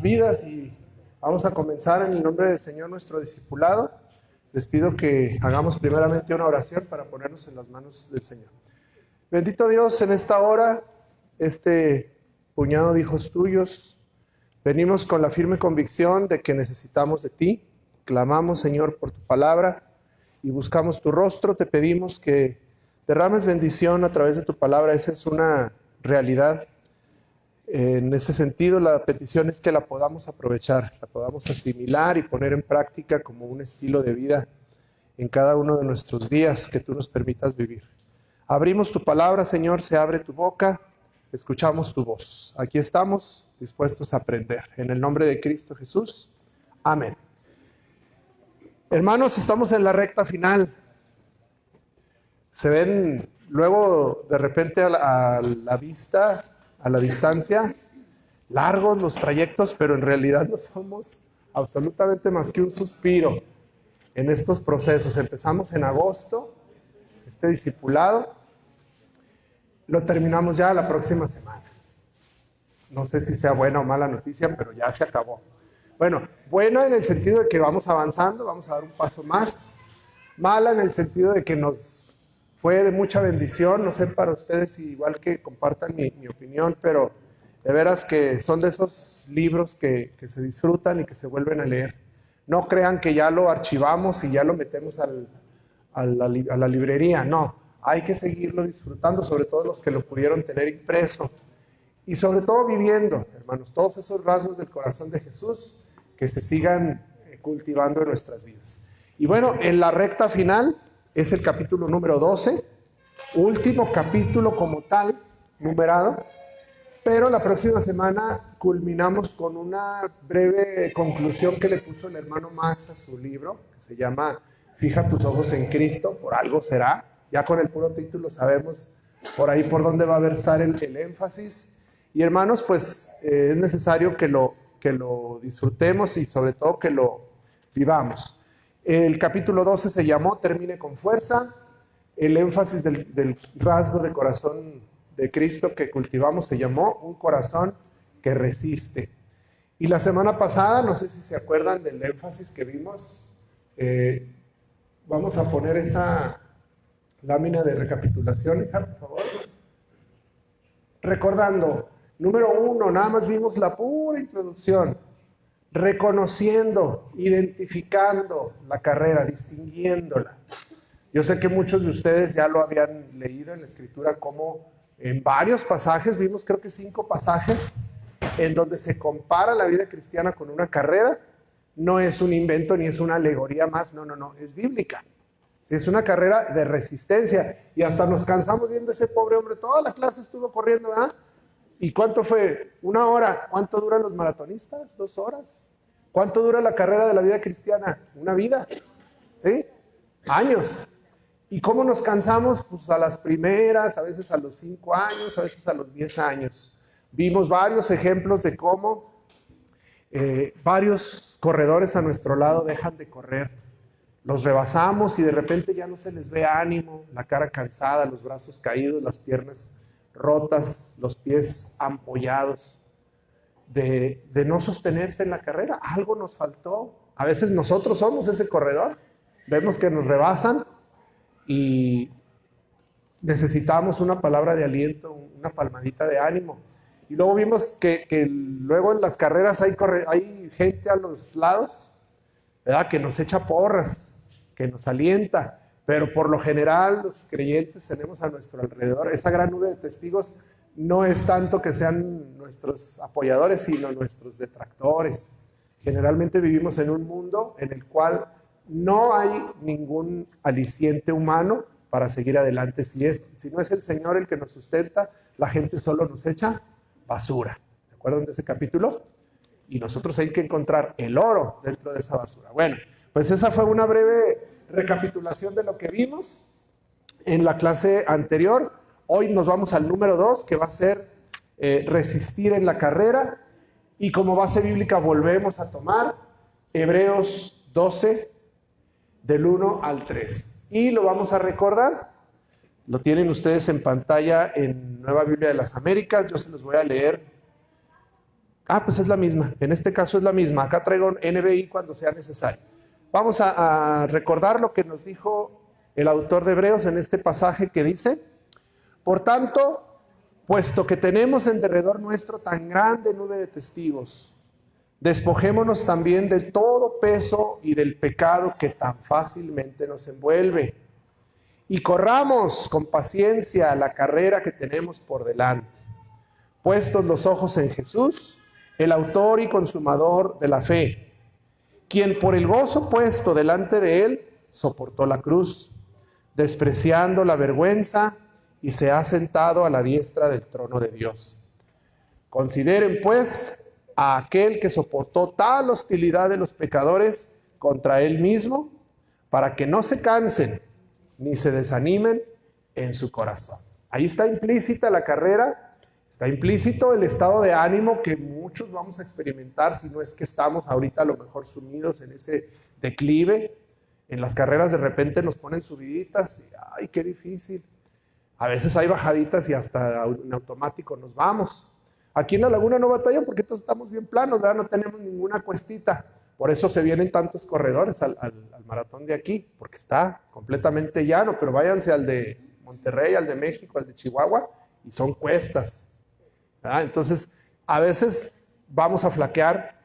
vidas y vamos a comenzar en el nombre del Señor nuestro discipulado. Les pido que hagamos primeramente una oración para ponernos en las manos del Señor. Bendito Dios, en esta hora, este puñado de hijos tuyos, venimos con la firme convicción de que necesitamos de ti. Clamamos, Señor, por tu palabra y buscamos tu rostro. Te pedimos que derrames bendición a través de tu palabra. Esa es una realidad. En ese sentido, la petición es que la podamos aprovechar, la podamos asimilar y poner en práctica como un estilo de vida en cada uno de nuestros días que tú nos permitas vivir. Abrimos tu palabra, Señor, se abre tu boca, escuchamos tu voz. Aquí estamos dispuestos a aprender. En el nombre de Cristo Jesús, amén. Hermanos, estamos en la recta final. Se ven luego de repente a la vista, a la distancia, largos los trayectos, pero en realidad no somos absolutamente más que un suspiro en estos procesos. Empezamos en agosto, este discipulado, lo terminamos ya la próxima semana. No sé si sea buena o mala noticia, pero ya se acabó. Bueno, buena en el sentido de que vamos avanzando, vamos a dar un paso más. Mala en el sentido de que nos fue de mucha bendición. No sé para ustedes si igual que compartan mi opinión, pero de veras que son de esos libros que se disfrutan y que se vuelven a leer. No crean que ya lo archivamos y ya lo metemos a la librería. No, hay que seguirlo disfrutando, sobre todo los que lo pudieron tener impreso. Y sobre todo viviendo, hermanos, todos esos rasgos del corazón de Jesús que se sigan cultivando en nuestras vidas. Y bueno, en la recta final es el capítulo número 12, último capítulo como tal, numerado, pero la próxima semana culminamos con una breve conclusión que le puso el hermano Max a su libro, que se llama Fija tus ojos en Cristo, por algo será. Ya con el puro título sabemos por ahí por dónde va a versar el énfasis. Y hermanos, pues es necesario que lo disfrutemos y sobre todo que lo vivamos. El capítulo 12 se llamó Termine con fuerza. El énfasis del rasgo de corazón de Cristo que cultivamos se llamó un corazón que resiste. Y la semana pasada, no sé si se acuerdan del énfasis que vimos, vamos a poner esa lámina de recapitulación, hija, por favor. Recordando, número 1, nada más vimos la pura introducción. Reconociendo, identificando la carrera, distinguiéndola. Yo sé que muchos de ustedes ya lo habían leído en la Escritura, como en varios pasajes, vimos creo que 5 pasajes, en donde se compara la vida cristiana con una carrera. No es un invento ni es una alegoría más, no, es bíblica. Sí, es una carrera de resistencia, y hasta nos cansamos viendo a ese pobre hombre, toda la clase estuvo corriendo, ¿verdad? ¿Y cuánto fue? 1 hora. ¿Cuánto duran los maratonistas? 2 horas. ¿Cuánto dura la carrera de la vida cristiana? Una vida. ¿Sí? Años. ¿Y cómo nos cansamos? Pues a las primeras, a veces a los 5 años, a veces a los 10 años. Vimos varios ejemplos de cómo varios corredores a nuestro lado dejan de correr. Los rebasamos y de repente ya no se les ve ánimo, la cara cansada, los brazos caídos, las piernas rotas, los pies ampollados, de no sostenerse en la carrera. Algo nos faltó. A veces nosotros somos ese corredor, vemos que nos rebasan y necesitamos una palabra de aliento, una palmadita de ánimo. Y luego vimos que luego en las carreras hay gente a los lados, ¿verdad?, que nos echa porras, que nos alienta. Pero por lo general los creyentes tenemos a nuestro alrededor esa gran nube de testigos. No es tanto que sean nuestros apoyadores, sino nuestros detractores. Generalmente vivimos en un mundo en el cual no hay ningún aliciente humano para seguir adelante. Si no es el Señor el que nos sustenta, la gente solo nos echa basura. ¿Se acuerdan de ese capítulo? Y nosotros hay que encontrar el oro dentro de esa basura. Bueno, pues esa fue una breve recapitulación de lo que vimos en la clase anterior. Hoy nos vamos al número 2, que va a ser resistir en la carrera. Y como base bíblica volvemos a tomar Hebreos 12, del 1 al 3. Y lo vamos a recordar. Lo tienen ustedes en pantalla en Nueva Biblia de las Américas. Yo se los voy a leer Pues es la misma. En este caso es la misma. Acá traigo NBI cuando sea necesario. Vamos a recordar lo que nos dijo el autor de Hebreos en este pasaje que dice: por tanto, puesto que tenemos en derredor nuestro tan grande nube de testigos, despojémonos también de todo peso y del pecado que tan fácilmente nos envuelve, y corramos con paciencia la carrera que tenemos por delante, puestos los ojos en Jesús, el autor y consumador de la fe, quien por el gozo puesto delante de él soportó la cruz, despreciando la vergüenza, y se ha sentado a la diestra del trono de Dios. Consideren pues a aquel que soportó tal hostilidad de los pecadores contra él mismo, para que no se cansen ni se desanimen en su corazón. Ahí está implícita la carrera, está implícito el estado de ánimo que muchos vamos a experimentar, si no es que estamos ahorita a lo mejor sumidos en ese declive. En las carreras de repente nos ponen subiditas y ¡ay, qué difícil! A veces hay bajaditas y hasta en automático nos vamos. Aquí en la laguna no batallan porque todos estamos bien planos, ¿verdad? No tenemos ninguna cuestita. Por eso se vienen tantos corredores al maratón de aquí, porque está completamente llano, pero váyanse al de Monterrey, al de México, al de Chihuahua, y son cuestas, ¿verdad? Entonces, a veces vamos a flaquear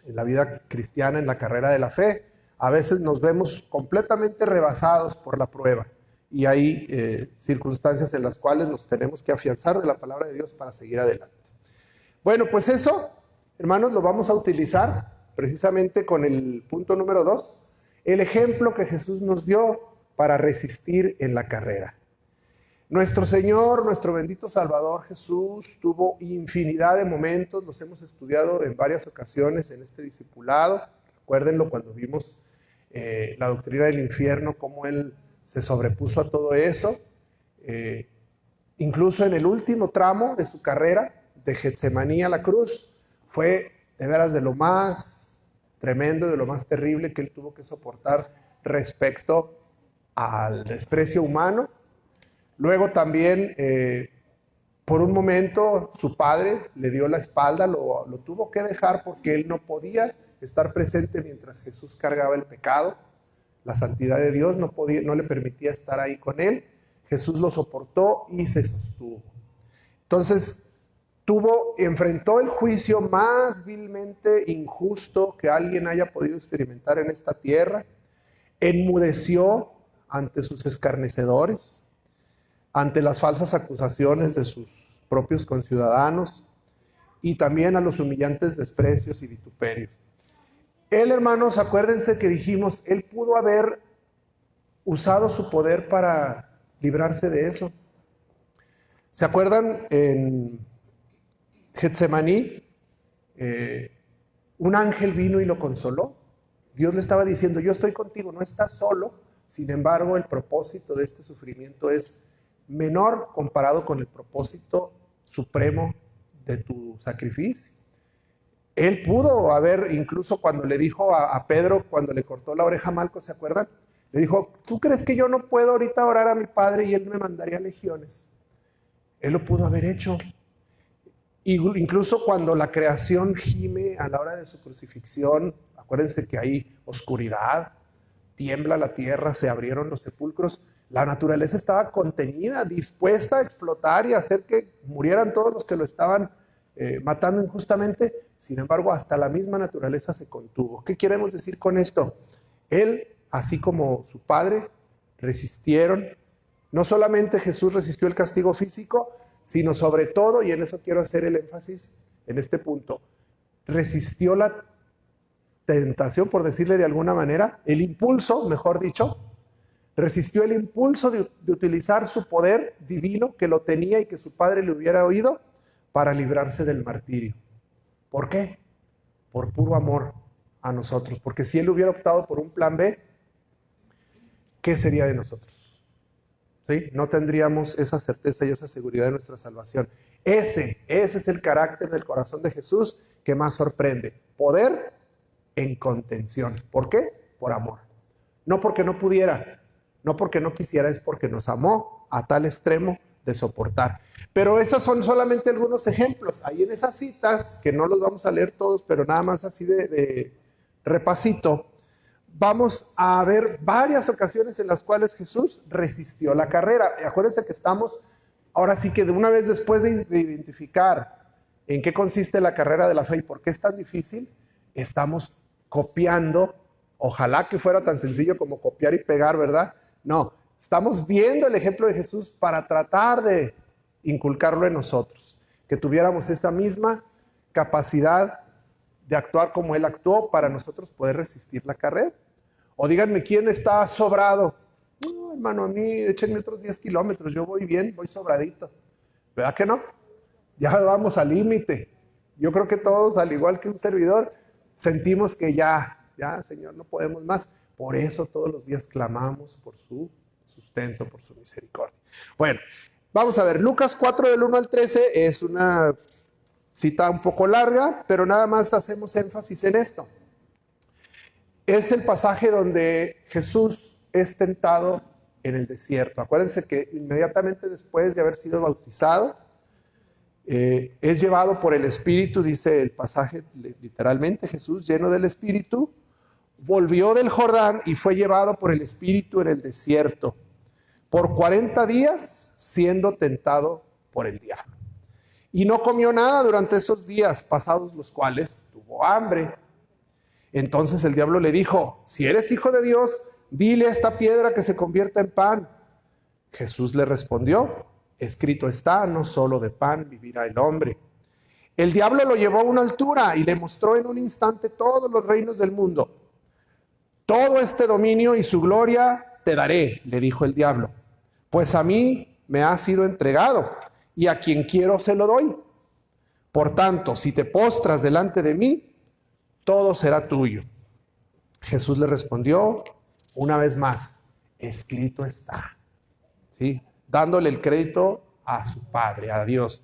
en la vida cristiana, en la carrera de la fe. A veces nos vemos completamente rebasados por la prueba. Y hay circunstancias en las cuales nos tenemos que afianzar de la palabra de Dios para seguir adelante. Bueno, pues eso, hermanos, lo vamos a utilizar precisamente con el punto número 2, el ejemplo que Jesús nos dio para resistir en la carrera. Nuestro Señor, nuestro bendito Salvador Jesús, tuvo infinidad de momentos, los hemos estudiado en varias ocasiones en este discipulado. Recuérdenlo cuando vimos la doctrina del infierno, cómo Él se sobrepuso a todo eso. Incluso en el último tramo de su carrera, de Getsemaní a la cruz, fue de veras de lo más tremendo, de lo más terrible que Él tuvo que soportar respecto al desprecio humano. Luego también, por un momento, su padre le dio la espalda, lo tuvo que dejar porque Él no podía estar presente mientras Jesús cargaba el pecado. La santidad de Dios no le permitía estar ahí con Él. Jesús lo soportó y se sostuvo. Entonces, enfrentó el juicio más vilmente injusto que alguien haya podido experimentar en esta tierra. Enmudeció ante sus escarnecedores, ante las falsas acusaciones de sus propios conciudadanos y también a los humillantes desprecios y vituperios. Él, hermanos, acuérdense que dijimos, Él pudo haber usado su poder para librarse de eso. ¿Se acuerdan? En Getsemaní, un ángel vino y lo consoló. Dios le estaba diciendo, yo estoy contigo, no estás solo. Sin embargo, el propósito de este sufrimiento es menor comparado con el propósito supremo de tu sacrificio. Él pudo haber, incluso cuando le dijo a Pedro, cuando le cortó la oreja a Malco, ¿se acuerdan? Le dijo, ¿tú crees que yo no puedo ahorita orar a mi Padre y Él me mandaría legiones? Él lo pudo haber hecho. Incluso cuando la creación gime a la hora de su crucifixión, acuérdense que hay oscuridad, tiembla la tierra, se abrieron los sepulcros, la naturaleza estaba contenida, dispuesta a explotar y a hacer que murieran todos los que lo estaban matando injustamente. Sin embargo, hasta la misma naturaleza se contuvo. ¿Qué queremos decir con esto? Él, así como su padre, resistieron. No solamente Jesús resistió el castigo físico, sino sobre todo, y en eso quiero hacer el énfasis en este punto, resistió la tentación, por decirle de alguna manera, el impulso, mejor dicho, resistió el impulso de utilizar su poder divino que lo tenía y que su padre le hubiera oído para librarse del martirio. ¿Por qué? Por puro amor a nosotros, porque si él hubiera optado por un plan B, ¿qué sería de nosotros? ¿Sí? No tendríamos esa certeza y esa seguridad de nuestra salvación. Ese es el carácter del corazón de Jesús que más sorprende. Poder en contención. ¿Por qué? Por amor. No porque no pudiera, no porque no quisiera, es porque nos amó a tal extremo de soportar. Pero esos son solamente algunos ejemplos. Ahí en esas citas, que no los vamos a leer todos, pero nada más así de repasito, vamos a ver varias ocasiones en las cuales Jesús resistió la carrera. Acuérdense que estamos, ahora sí que de una vez después de identificar en qué consiste la carrera de la fe y por qué es tan difícil, estamos copiando. Ojalá que fuera tan sencillo como copiar y pegar, ¿verdad? No, estamos viendo el ejemplo de Jesús para tratar de inculcarlo en nosotros, que tuviéramos esa misma capacidad de actuar como Él actuó para nosotros poder resistir la carrera. O díganme, ¿quién está sobrado? No, hermano, a mí échenme otros 10 kilómetros, yo voy bien, voy sobradito. ¿Verdad que no? Ya vamos al límite. Yo creo que todos, al igual que un servidor, sentimos que ya, Señor, no podemos más. Por eso todos los días clamamos por su sustento, por su misericordia. Bueno, vamos a ver, Lucas 4 del 1 al 13 es una cita un poco larga, pero nada más hacemos énfasis en esto. Es el pasaje donde Jesús es tentado en el desierto. Acuérdense que inmediatamente después de haber sido bautizado, es llevado por el Espíritu, dice el pasaje literalmente, Jesús lleno del Espíritu, volvió del Jordán y fue llevado por el Espíritu en el desierto, por 40 días siendo tentado por el diablo. Y no comió nada durante esos días, pasados los cuales tuvo hambre. Entonces el diablo le dijo, si eres hijo de Dios, dile a esta piedra que se convierta en pan. Jesús le respondió, escrito está, no solo de pan vivirá el hombre. El diablo lo llevó a una altura y le mostró en un instante todos los reinos del mundo. Todo este dominio y su gloria te daré, le dijo el diablo, pues a mí me ha sido entregado y a quien quiero se lo doy. Por tanto, si te postras delante de mí, todo será tuyo. Jesús le respondió una vez más, escrito está. ¿Sí? Dándole el crédito a su Padre, a Dios.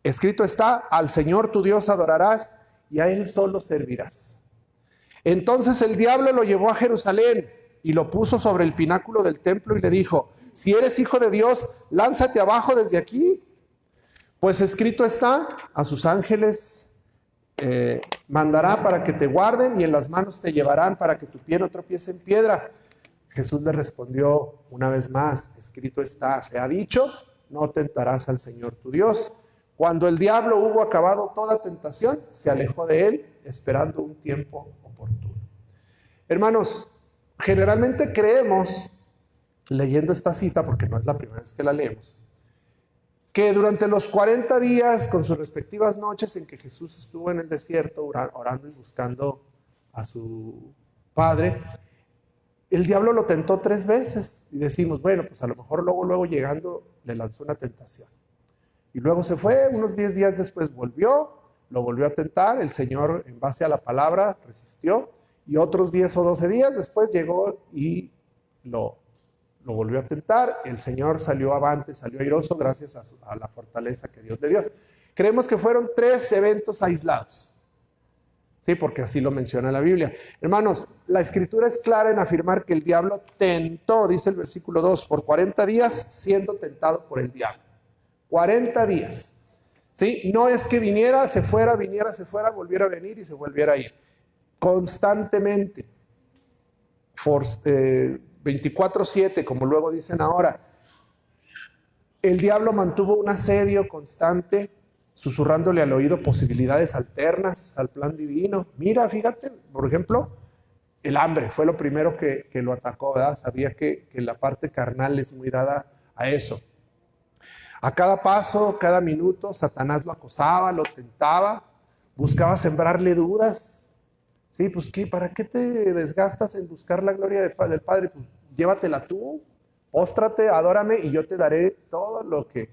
Escrito está, al Señor tu Dios adorarás y a Él solo servirás. Entonces el diablo lo llevó a Jerusalén y lo puso sobre el pináculo del templo y le dijo, si eres hijo de Dios, lánzate abajo desde aquí. Pues escrito está, a sus ángeles mandará para que te guarden y en las manos te llevarán para que tu pie no tropiece en piedra. Jesús le respondió una vez más, escrito está, se ha dicho, no tentarás al Señor tu Dios. Cuando el diablo hubo acabado toda tentación, se alejó de él, esperando un tiempo oportuno. Hermanos, generalmente creemos, leyendo esta cita, porque no es la primera vez que la leemos, que durante los 40 días, con sus respectivas noches en que Jesús estuvo en el desierto orando y buscando a su Padre, el diablo lo tentó 3 veces y decimos, bueno, pues a lo mejor luego llegando le lanzó una tentación. Y luego se fue, unos 10 días después volvió, lo volvió a tentar, el Señor en base a la palabra resistió y otros 10 o 12 días después llegó y lo volvió a tentar. El Señor salió avante, salió airoso gracias a la fortaleza que Dios le dio. Creemos que fueron 3 eventos aislados. Sí, porque así lo menciona la Biblia. Hermanos, la Escritura es clara en afirmar que el diablo tentó, dice el versículo 2, por 40 días siendo tentado por el diablo. 40 días. ¿Sí? No es que viniera, se fuera, volviera a venir y se volviera a ir. Constantemente. 24/7, como luego dicen ahora. El diablo mantuvo un asedio constante, susurrándole al oído posibilidades alternas al plan divino. Mira, fíjate, por ejemplo, el hambre fue lo primero que lo atacó, ¿verdad? Sabía que la parte carnal es muy dada a eso. A cada paso, cada minuto, Satanás lo acosaba, lo tentaba, buscaba sembrarle dudas. Sí, pues ¿qué? ¿Para qué te desgastas en buscar la gloria del Padre? Pues llévatela tú, póstrate, adórame y yo te daré todo lo que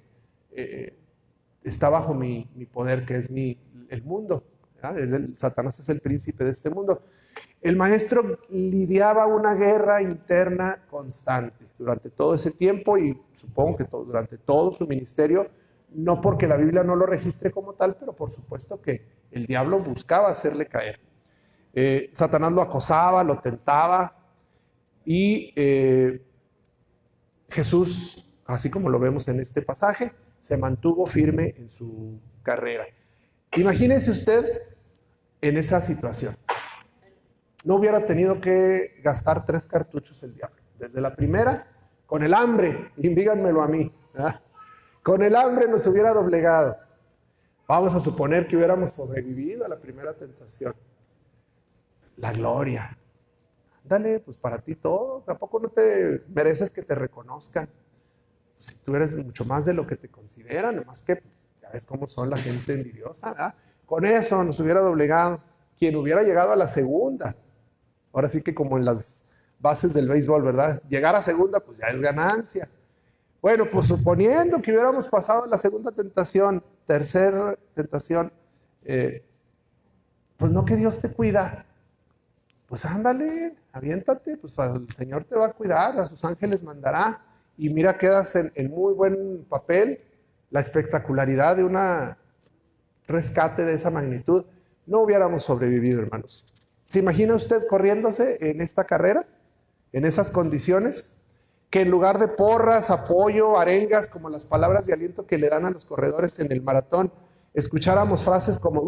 está bajo mi poder, que es el mundo. Satanás es el príncipe de este mundo. El maestro lidiaba una guerra interna constante durante todo ese tiempo y supongo que durante todo su ministerio, no porque la Biblia no lo registre como tal, pero por supuesto que el diablo buscaba hacerle caer. Satanás lo acosaba, lo tentaba y Jesús así como lo vemos en este pasaje, se mantuvo firme en su carrera. Imagínese usted en esa situación. No hubiera tenido que gastar 3 cartuchos el diablo. Desde la primera, con el hambre, y díganmelo a mí, ¿verdad? Con el hambre nos hubiera doblegado. Vamos a suponer que hubiéramos sobrevivido a la primera tentación. La gloria. Dale, pues para ti todo. Tampoco no te mereces que te reconozcan. Pues si tú eres mucho más de lo que te consideran, nomás que ya ves cómo son la gente envidiosa, ¿verdad? Con eso nos hubiera doblegado. Quien hubiera llegado a la segunda. Ahora sí que como en las bases del béisbol, ¿verdad? Llegar a segunda, pues ya es ganancia. Bueno, pues suponiendo que hubiéramos pasado la segunda tentación, tercera tentación, pues no que Dios te cuida. Pues ándale, aviéntate, pues el Señor te va a cuidar, a sus ángeles mandará. Y mira, quedas en muy buen papel, la espectacularidad de un rescate de esa magnitud. No hubiéramos sobrevivido, hermanos. ¿Se imagina usted corriéndose en esta carrera, en esas condiciones? Que en lugar de porras, apoyo, arengas, como las palabras de aliento que le dan a los corredores en el maratón, escucháramos frases como,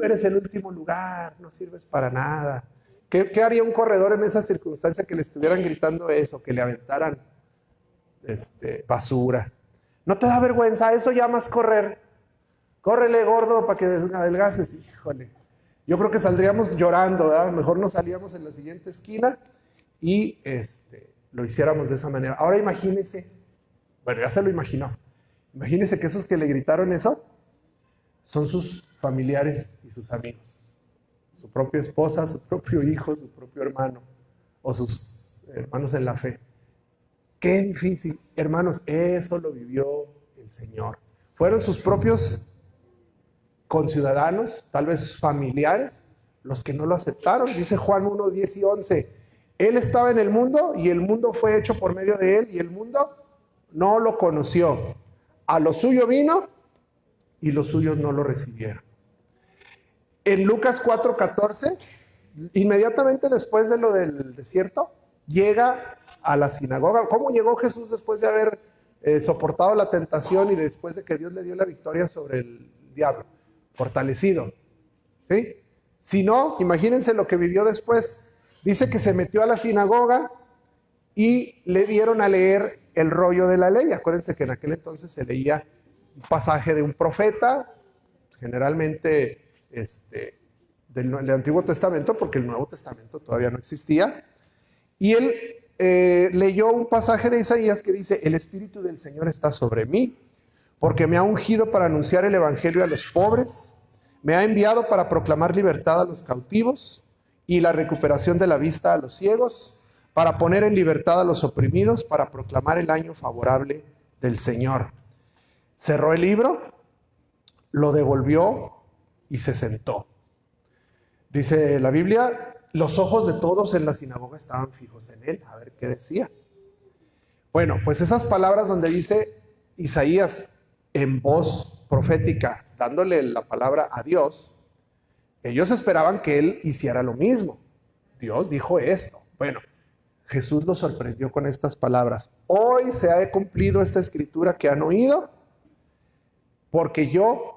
eres el último lugar, no sirves para nada. ¿Qué haría un corredor en esa circunstancia que le estuvieran gritando eso, que le aventaran basura? ¿No te da vergüenza? Eso llamas correr. Córrele, gordo, para que adelgaces. Híjole. Yo creo que saldríamos llorando, ¿verdad? Mejor nos salíamos en la siguiente esquina y lo hiciéramos de esa manera. Ahora imagínese, bueno, ya se lo imaginó. Imagínese que esos que le gritaron eso son sus familiares y sus amigos. Su propia esposa, su propio hijo, su propio hermano o sus hermanos en la fe. Qué difícil, hermanos, eso lo vivió el Señor. Fueron sus propios conciudadanos, tal vez familiares, los que no lo aceptaron. Dice Juan 1, 10 y 11. Él estaba en el mundo y el mundo fue hecho por medio de él y el mundo no lo conoció. A lo suyo vino y los suyos no lo recibieron. En Lucas 4:14, inmediatamente después de lo del desierto, llega a la sinagoga. ¿Cómo llegó Jesús después de haber soportado la tentación y después de que Dios le dio la victoria sobre el diablo? Fortalecido. ¿Sí? Si no, imagínense lo que vivió después. Dice que se metió a la sinagoga y le dieron a leer el rollo de la ley. Acuérdense que en aquel entonces se leía un pasaje de un profeta, generalmente del Antiguo Testamento, porque el Nuevo Testamento todavía no existía. Y él leyó un pasaje de Isaías que dice: el Espíritu del Señor está sobre mí, porque me ha ungido para anunciar el Evangelio a los pobres, me ha enviado para proclamar libertad a los cautivos y la recuperación de la vista a los ciegos, para poner en libertad a los oprimidos, para proclamar el año favorable del Señor. Cerró el libro, lo devolvió y se sentó. Dice la Biblia, los ojos de todos en la sinagoga estaban fijos en él, a ver qué decía. Bueno, pues esas palabras donde dice Isaías en voz profética, dándole la palabra a Dios, ellos esperaban que él hiciera lo mismo. Dios dijo esto. Bueno, Jesús los sorprendió con estas palabras: hoy se ha cumplido esta escritura que han oído, porque yo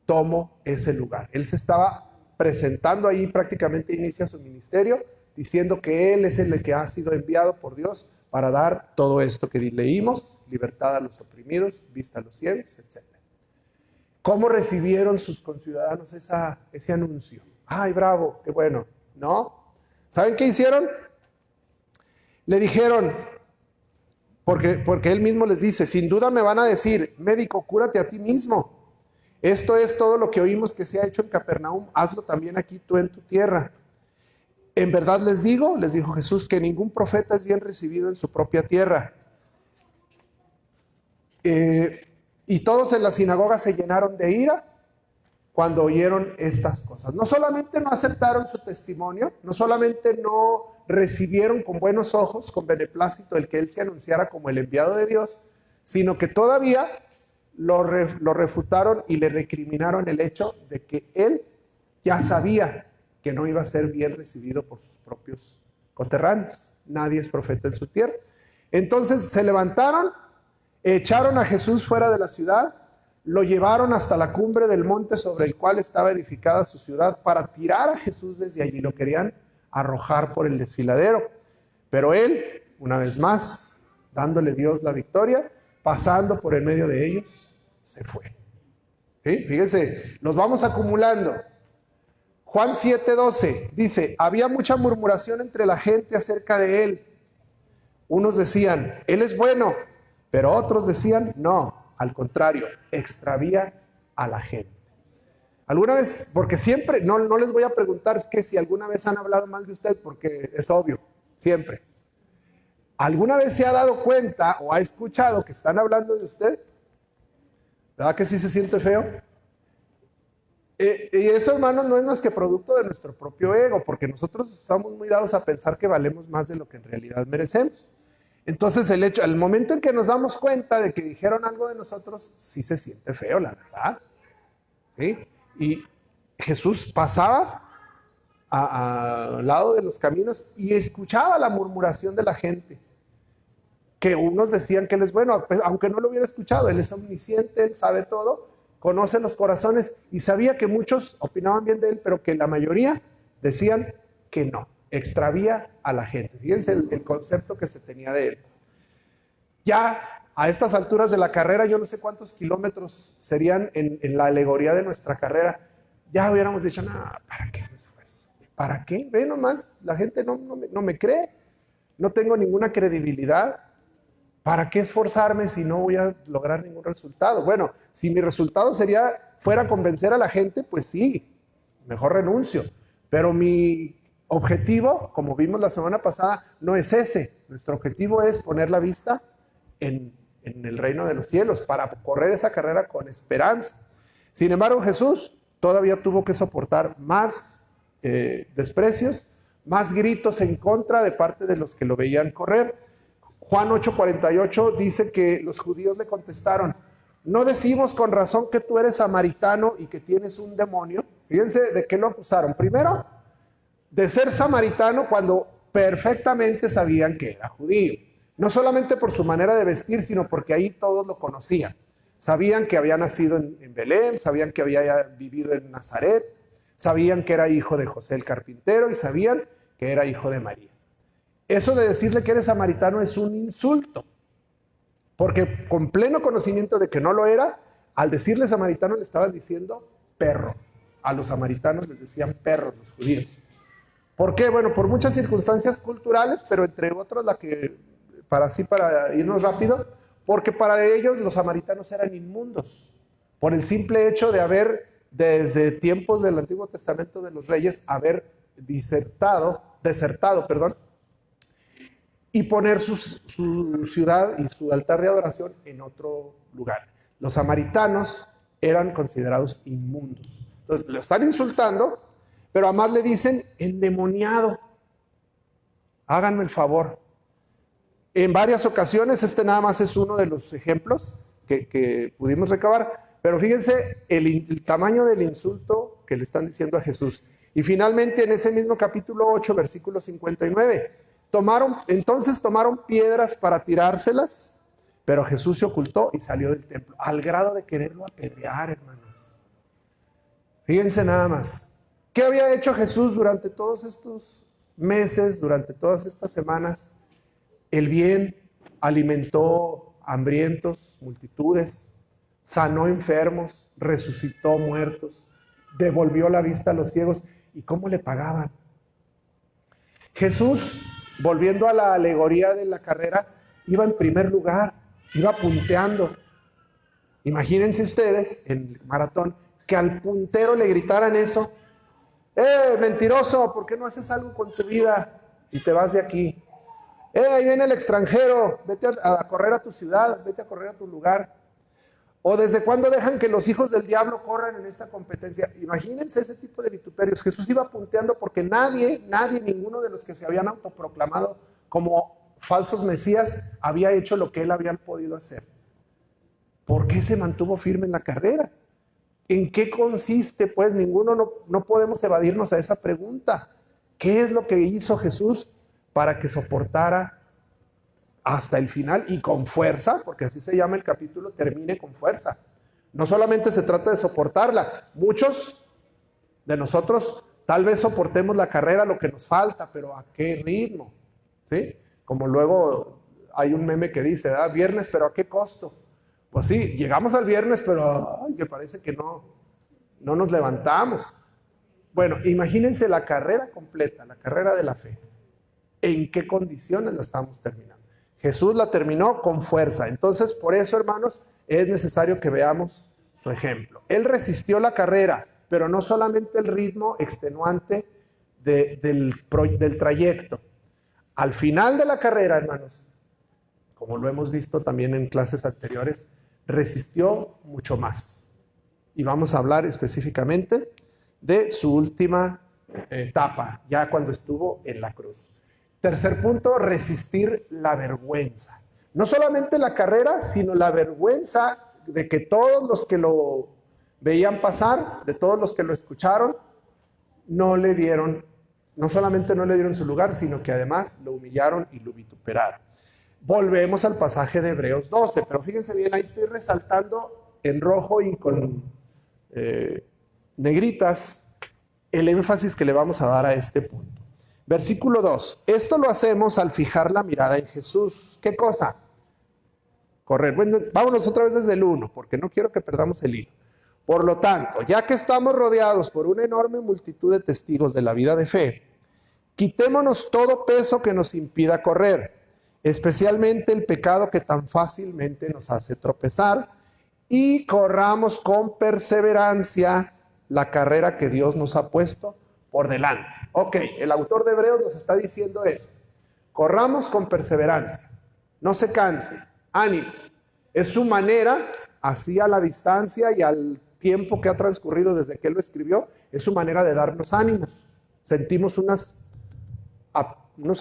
tomo ese lugar. Él se estaba presentando ahí, prácticamente inicia su ministerio, diciendo que él es el que ha sido enviado por Dios para dar todo esto que leímos: libertad a los oprimidos, vista a los ciegos, etc. ¿Cómo recibieron sus conciudadanos ese anuncio? ¡Ay, bravo! ¡Qué bueno! ¿No? ¿Saben qué hicieron? Le dijeron, porque él mismo les dice: sin duda me van a decir, médico, cúrate a ti mismo. Esto es todo lo que oímos que se ha hecho en Capernaum, hazlo también aquí tú en tu tierra. En verdad les digo, les dijo Jesús, que ningún profeta es bien recibido en su propia tierra. Y todos en la sinagoga se llenaron de ira cuando oyeron estas cosas. No solamente no aceptaron su testimonio, no solamente no recibieron con buenos ojos, con beneplácito, el que él se anunciara como el enviado de Dios, sino que todavía lo refutaron y le recriminaron el hecho de que él ya sabía que no iba a ser bien recibido por sus propios conterráneos. Nadie es profeta en su tierra. Entonces se levantaron Echaron a Jesús fuera de la ciudad, lo llevaron hasta la cumbre del monte sobre el cual estaba edificada su ciudad para tirar a Jesús desde allí. Lo querían arrojar por el desfiladero. Pero él, una vez más, dándole Dios la victoria, pasando por en medio de ellos, se fue. ¿Sí? Fíjense, los vamos acumulando. Juan 7:12 dice, había mucha murmuración entre la gente acerca de él. Unos decían, él es bueno, pero otros decían, no, al contrario, extravía a la gente. ¿Alguna vez? Porque siempre, no les voy a preguntar es que si alguna vez han hablado mal de usted, porque es obvio, siempre. ¿Alguna vez se ha dado cuenta o ha escuchado que están hablando de usted? ¿Verdad que sí se siente feo? Y eso, hermanos, no es más que producto de nuestro propio ego, porque nosotros estamos muy dados a pensar que valemos más de lo que en realidad merecemos. Entonces, el momento en que nos damos cuenta de que dijeron algo de nosotros, sí se siente feo, la verdad. ¿Sí? Y Jesús pasaba al lado de los caminos y escuchaba la murmuración de la gente. Que unos decían que él es bueno, aunque no lo hubiera escuchado, él es omnisciente, él sabe todo, conoce los corazones y sabía que muchos opinaban bien de él, pero que la mayoría decían que no, extravía a la gente. Fíjense el concepto que se tenía de él. Ya a estas alturas de la carrera, yo no sé cuántos kilómetros serían en la alegoría de nuestra carrera, ya hubiéramos dicho, no, ¿para qué me esfuerzo? ¿Para qué? Ve nomás, la gente no me cree, no tengo ninguna credibilidad. ¿Para qué esforzarme si no voy a lograr ningún resultado? Bueno, si mi resultado fuera convencer a la gente, pues sí, mejor renuncio. Pero mi objetivo, como vimos la semana pasada, no es ese. Nuestro objetivo es poner la vista en el reino de los cielos para correr esa carrera con esperanza. Sin embargo, Jesús todavía tuvo que soportar más desprecios, más gritos en contra de parte de los que lo veían correr. Juan 8:48 dice que los judíos le contestaron, ¿no decimos con razón que tú eres samaritano y que tienes un demonio? Fíjense de qué lo acusaron. Primero, de ser samaritano cuando perfectamente sabían que era judío. No solamente por su manera de vestir, sino porque ahí todos lo conocían. Sabían que había nacido en Belén, sabían que había vivido en Nazaret, sabían que era hijo de José el carpintero y sabían que era hijo de María. Eso de decirle que eres samaritano es un insulto, porque con pleno conocimiento de que no lo era, al decirle samaritano le estaban diciendo perro. A los samaritanos les decían perros los judíos. ¿Por qué? Bueno, por muchas circunstancias culturales, pero entre otras la que, para irnos rápido, porque para ellos los samaritanos eran inmundos, por el simple hecho de haber, desde tiempos del Antiguo Testamento de los reyes, haber desertado, y poner su ciudad y su altar de adoración en otro lugar. Los samaritanos eran considerados inmundos. Entonces, lo están insultando, pero además le dicen endemoniado. Háganme el favor. En varias ocasiones, este nada más es uno de los ejemplos que pudimos recabar, pero fíjense el tamaño del insulto que le están diciendo a Jesús. Y finalmente, en ese mismo capítulo 8, versículo 59, entonces tomaron piedras para tirárselas, pero Jesús se ocultó y salió del templo, al grado de quererlo apedrear, hermanos. Fíjense nada más. ¿Qué había hecho Jesús durante todos estos meses, durante todas estas semanas? El bien, alimentó hambrientos, multitudes, sanó enfermos, resucitó muertos, devolvió la vista a los ciegos. ¿Y cómo le pagaban? Jesús, volviendo a la alegoría de la carrera, iba en primer lugar, iba punteando. Imagínense ustedes en el maratón que al puntero le gritaran eso: mentiroso, ¿por qué no haces algo con tu vida y te vas de aquí? Ahí viene el extranjero, vete a correr a tu ciudad, vete a correr a tu lugar. ¿O desde cuándo dejan que los hijos del diablo corran en esta competencia? Imagínense ese tipo de vituperios. Jesús iba punteando porque nadie, ninguno de los que se habían autoproclamado como falsos mesías había hecho lo que él había podido hacer. ¿Por qué se mantuvo firme en la carrera? ¿En qué consiste? Pues ninguno, no podemos evadirnos a esa pregunta. ¿Qué es lo que hizo Jesús para que soportara hasta el final y con fuerza, porque así se llama el capítulo, termine con fuerza. No solamente se trata de soportarla. Muchos de nosotros tal vez soportemos la carrera, lo que nos falta, pero ¿a qué ritmo? ¿Sí? Como luego hay un meme que dice, viernes, pero ¿a qué costo? Pues sí, llegamos al viernes, pero que parece que no nos levantamos. Bueno, imagínense la carrera completa, la carrera de la fe. ¿En qué condiciones la estamos terminando? Jesús la terminó con fuerza. Entonces, por eso, hermanos, es necesario que veamos su ejemplo. Él resistió la carrera, pero no solamente el ritmo extenuante del trayecto. Al final de la carrera, hermanos, como lo hemos visto también en clases anteriores, resistió mucho más. Y vamos a hablar específicamente de su última etapa, ya cuando estuvo en la cruz. Tercer punto, resistir la vergüenza. No solamente la carrera, sino la vergüenza de que todos los que lo veían pasar, de todos los que lo escucharon, no solamente no le dieron su lugar, sino que además lo humillaron y lo vituperaron. Volvemos al pasaje de Hebreos 12, pero fíjense bien, ahí estoy resaltando en rojo y con negritas el énfasis que le vamos a dar a este punto. Versículo 2, esto lo hacemos al fijar la mirada en Jesús. ¿Qué cosa? Correr. Bueno, vámonos otra vez desde el 1, porque no quiero que perdamos el hilo. Por lo tanto, ya que estamos rodeados por una enorme multitud de testigos de la vida de fe, quitémonos todo peso que nos impida correr, especialmente el pecado que tan fácilmente nos hace tropezar, y corramos con perseverancia la carrera que Dios nos ha puesto por delante. Ok, el autor de Hebreos nos está diciendo eso. Corramos con perseverancia, no se canse, ánimo. Es su manera, así a la distancia y al tiempo que ha transcurrido desde que él lo escribió, es su manera de darnos ánimos. Sentimos unos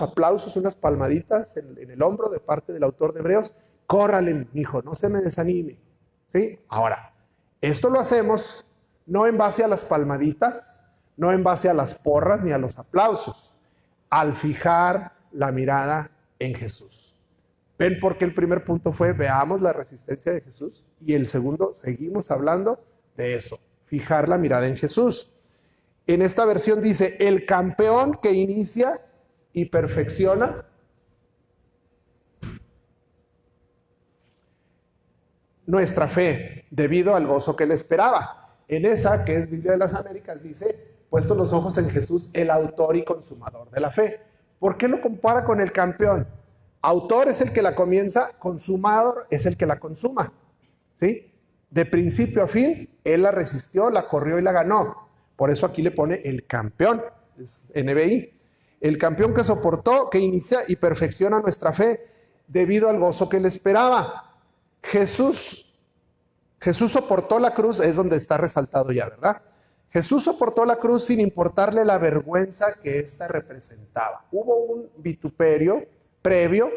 aplausos, unas palmaditas en el hombro de parte del autor de Hebreos. Córrale, mijo, no se me desanime. ¿Sí? Ahora, esto lo hacemos no en base a las palmaditas, no en base a las porras ni a los aplausos, al fijar la mirada en Jesús. ¿Ven por qué el primer punto fue veamos la resistencia de Jesús? Y el segundo, seguimos hablando de eso, fijar la mirada en Jesús. En esta versión dice, el campeón que inicia y perfecciona nuestra fe, debido al gozo que le esperaba. En esa, que es Biblia de las Américas, dice, puesto los ojos en Jesús, el autor y consumador de la fe. ¿Por qué lo compara con el campeón? Autor es el que la comienza, consumador es el que la consuma. ¿Sí? De principio a fin, él la resistió, la corrió y la ganó. Por eso aquí le pone el campeón, es NBI. El campeón que soportó, que inicia y perfecciona nuestra fe debido al gozo que le esperaba. Jesús soportó la cruz, es donde está resaltado ya, ¿verdad? Jesús soportó la cruz sin importarle la vergüenza que ésta representaba. Hubo un vituperio previo,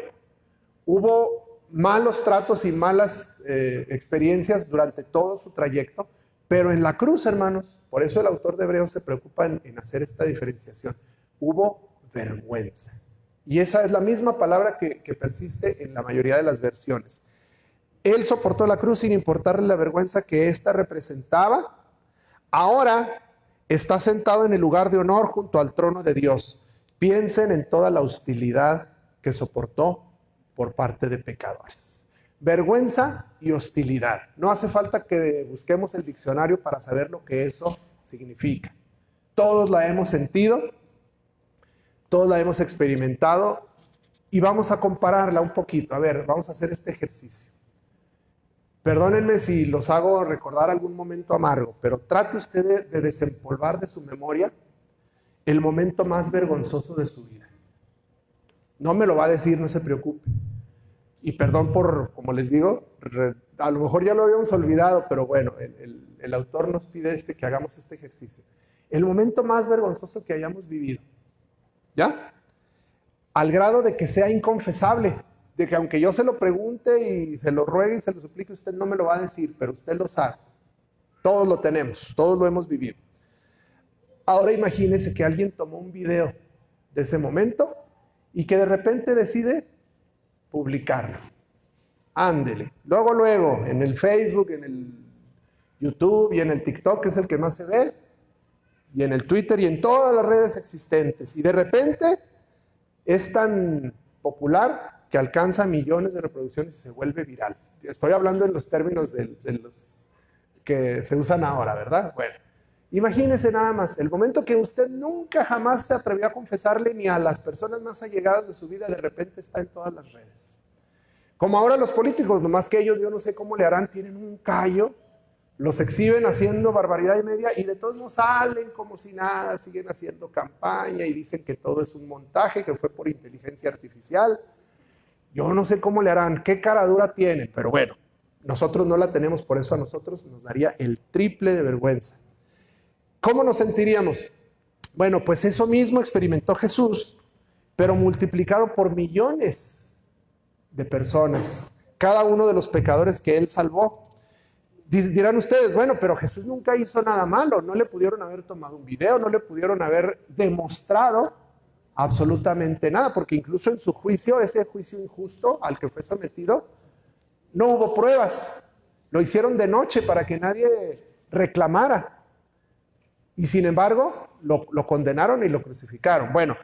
hubo malos tratos y malas experiencias durante todo su trayecto, pero en la cruz, hermanos, por eso el autor de Hebreos se preocupa en hacer esta diferenciación. Hubo vergüenza. Y esa es la misma palabra que persiste en la mayoría de las versiones. Él soportó la cruz sin importarle la vergüenza que ésta representaba. Ahora está sentado en el lugar de honor junto al trono de Dios. Piensen en toda la hostilidad que soportó por parte de pecadores. Vergüenza y hostilidad. No hace falta que busquemos el diccionario para saber lo que eso significa. Todos la hemos sentido, todos la hemos experimentado y vamos a compararla un poquito. A ver, vamos a hacer este ejercicio. Perdónenme si los hago recordar algún momento amargo, pero trate usted de desempolvar de su memoria el momento más vergonzoso de su vida. No me lo va a decir, no se preocupe. Y perdón por, como les digo, a lo mejor ya lo habíamos olvidado, pero bueno, el autor nos pide que hagamos este ejercicio. El momento más vergonzoso que hayamos vivido. ¿Ya? Al grado de que sea inconfesable. De que aunque yo se lo pregunte y se lo ruegue y se lo suplique, usted no me lo va a decir, pero usted lo sabe. Todos lo tenemos, todos lo hemos vivido. Ahora imagínese que alguien tomó un video de ese momento y que de repente decide publicarlo. Ándele. Luego, en el Facebook, en el YouTube y en el TikTok, que es el que más se ve, y en el Twitter y en todas las redes existentes. Y de repente es tan popular que alcanza millones de reproducciones y se vuelve viral. Estoy hablando en los términos de los que se usan ahora, ¿verdad? Bueno, imagínese nada más, el momento que usted nunca jamás se atrevió a confesarle ni a las personas más allegadas de su vida, de repente está en todas las redes. Como ahora los políticos, nomás que ellos, yo no sé cómo le harán, tienen un callo, los exhiben haciendo barbaridad y media y de todos no salen como si nada, siguen haciendo campaña y dicen que todo es un montaje, que fue por inteligencia artificial. Yo no sé cómo le harán, qué cara dura tienen, pero bueno, nosotros no la tenemos, por eso a nosotros nos daría el triple de vergüenza. ¿Cómo nos sentiríamos? Bueno, pues eso mismo experimentó Jesús, pero multiplicado por millones de personas, cada uno de los pecadores que él salvó. Dirán ustedes, bueno, pero Jesús nunca hizo nada malo, no le pudieron haber tomado un video, no le pudieron haber demostrado absolutamente nada, porque incluso en su juicio, ese juicio injusto al que fue sometido, no hubo pruebas, lo hicieron de noche para que nadie reclamara, y sin embargo lo condenaron y lo crucificaron. Bueno,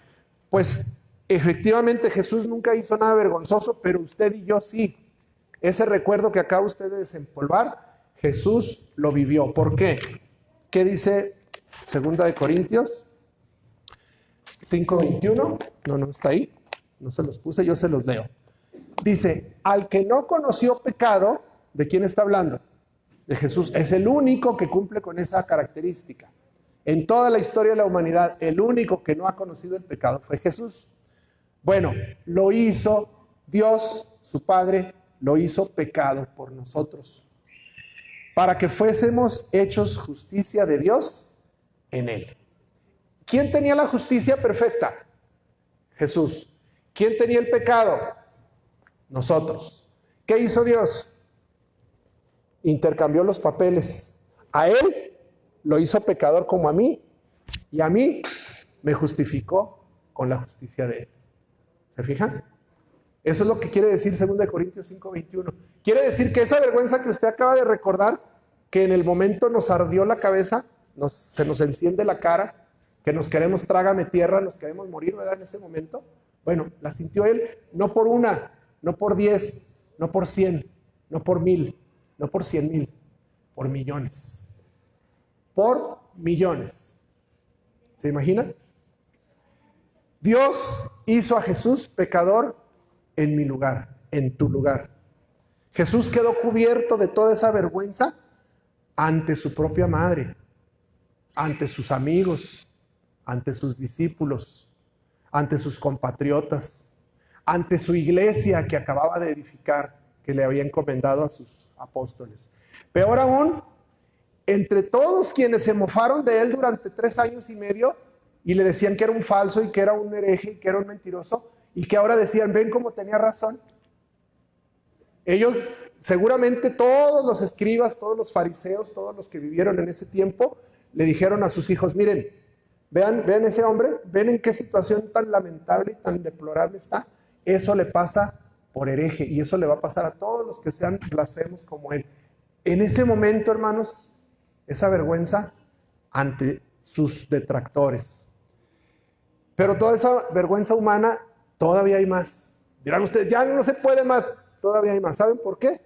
pues efectivamente Jesús nunca hizo nada vergonzoso, pero usted y yo sí. Ese recuerdo que acaba usted de desempolvar, Jesús lo vivió. ¿Por qué? ¿Qué dice 2 de Corintios 5:21? No está ahí. No se los puse, yo se los leo. Dice, al que no conoció pecado, ¿de quién está hablando? De Jesús. Es el único que cumple con esa característica. En toda la historia de la humanidad, el único que no ha conocido el pecado fue Jesús. Bueno, lo hizo Dios, su Padre, lo hizo pecado por nosotros, para que fuésemos hechos justicia de Dios en él. ¿Quién tenía la justicia perfecta? Jesús. ¿Quién tenía el pecado? Nosotros. ¿Qué hizo Dios? Intercambió los papeles. A él lo hizo pecador como a mí, y a mí me justificó con la justicia de él. ¿Se fijan? Eso es lo que quiere decir 2 Corintios 5:21. Quiere decir que esa vergüenza que usted acaba de recordar, que en el momento nos ardió la cabeza, se nos enciende la cara, que nos queremos trágame tierra, nos queremos morir, ¿verdad? En ese momento, bueno, la sintió él, no por una, no por 10, no por 100, no por 1000, no por 100,000, por millones. Por millones. ¿Se imagina? Dios hizo a Jesús pecador en mi lugar, en tu lugar. Jesús quedó cubierto de toda esa vergüenza ante su propia madre, ante sus amigos, ante sus discípulos, ante sus compatriotas, ante su iglesia que acababa de edificar, que le había encomendado a sus apóstoles. Peor aún, entre todos quienes se mofaron de él durante 3 años y medio y le decían que era un falso y que era un hereje y que era un mentiroso, y que ahora decían, ven cómo tenía razón. Ellos, seguramente todos los escribas, todos los fariseos, todos los que vivieron en ese tiempo, le dijeron a sus hijos, miren, vean ese hombre, ven en qué situación tan lamentable y tan deplorable está. Eso le pasa por hereje y eso le va a pasar a todos los que sean blasfemos como él. En ese momento, hermanos, esa vergüenza ante sus detractores. Pero toda esa vergüenza humana, todavía hay más. Dirán ustedes, ya no se puede más. Todavía hay más. ¿Saben por qué?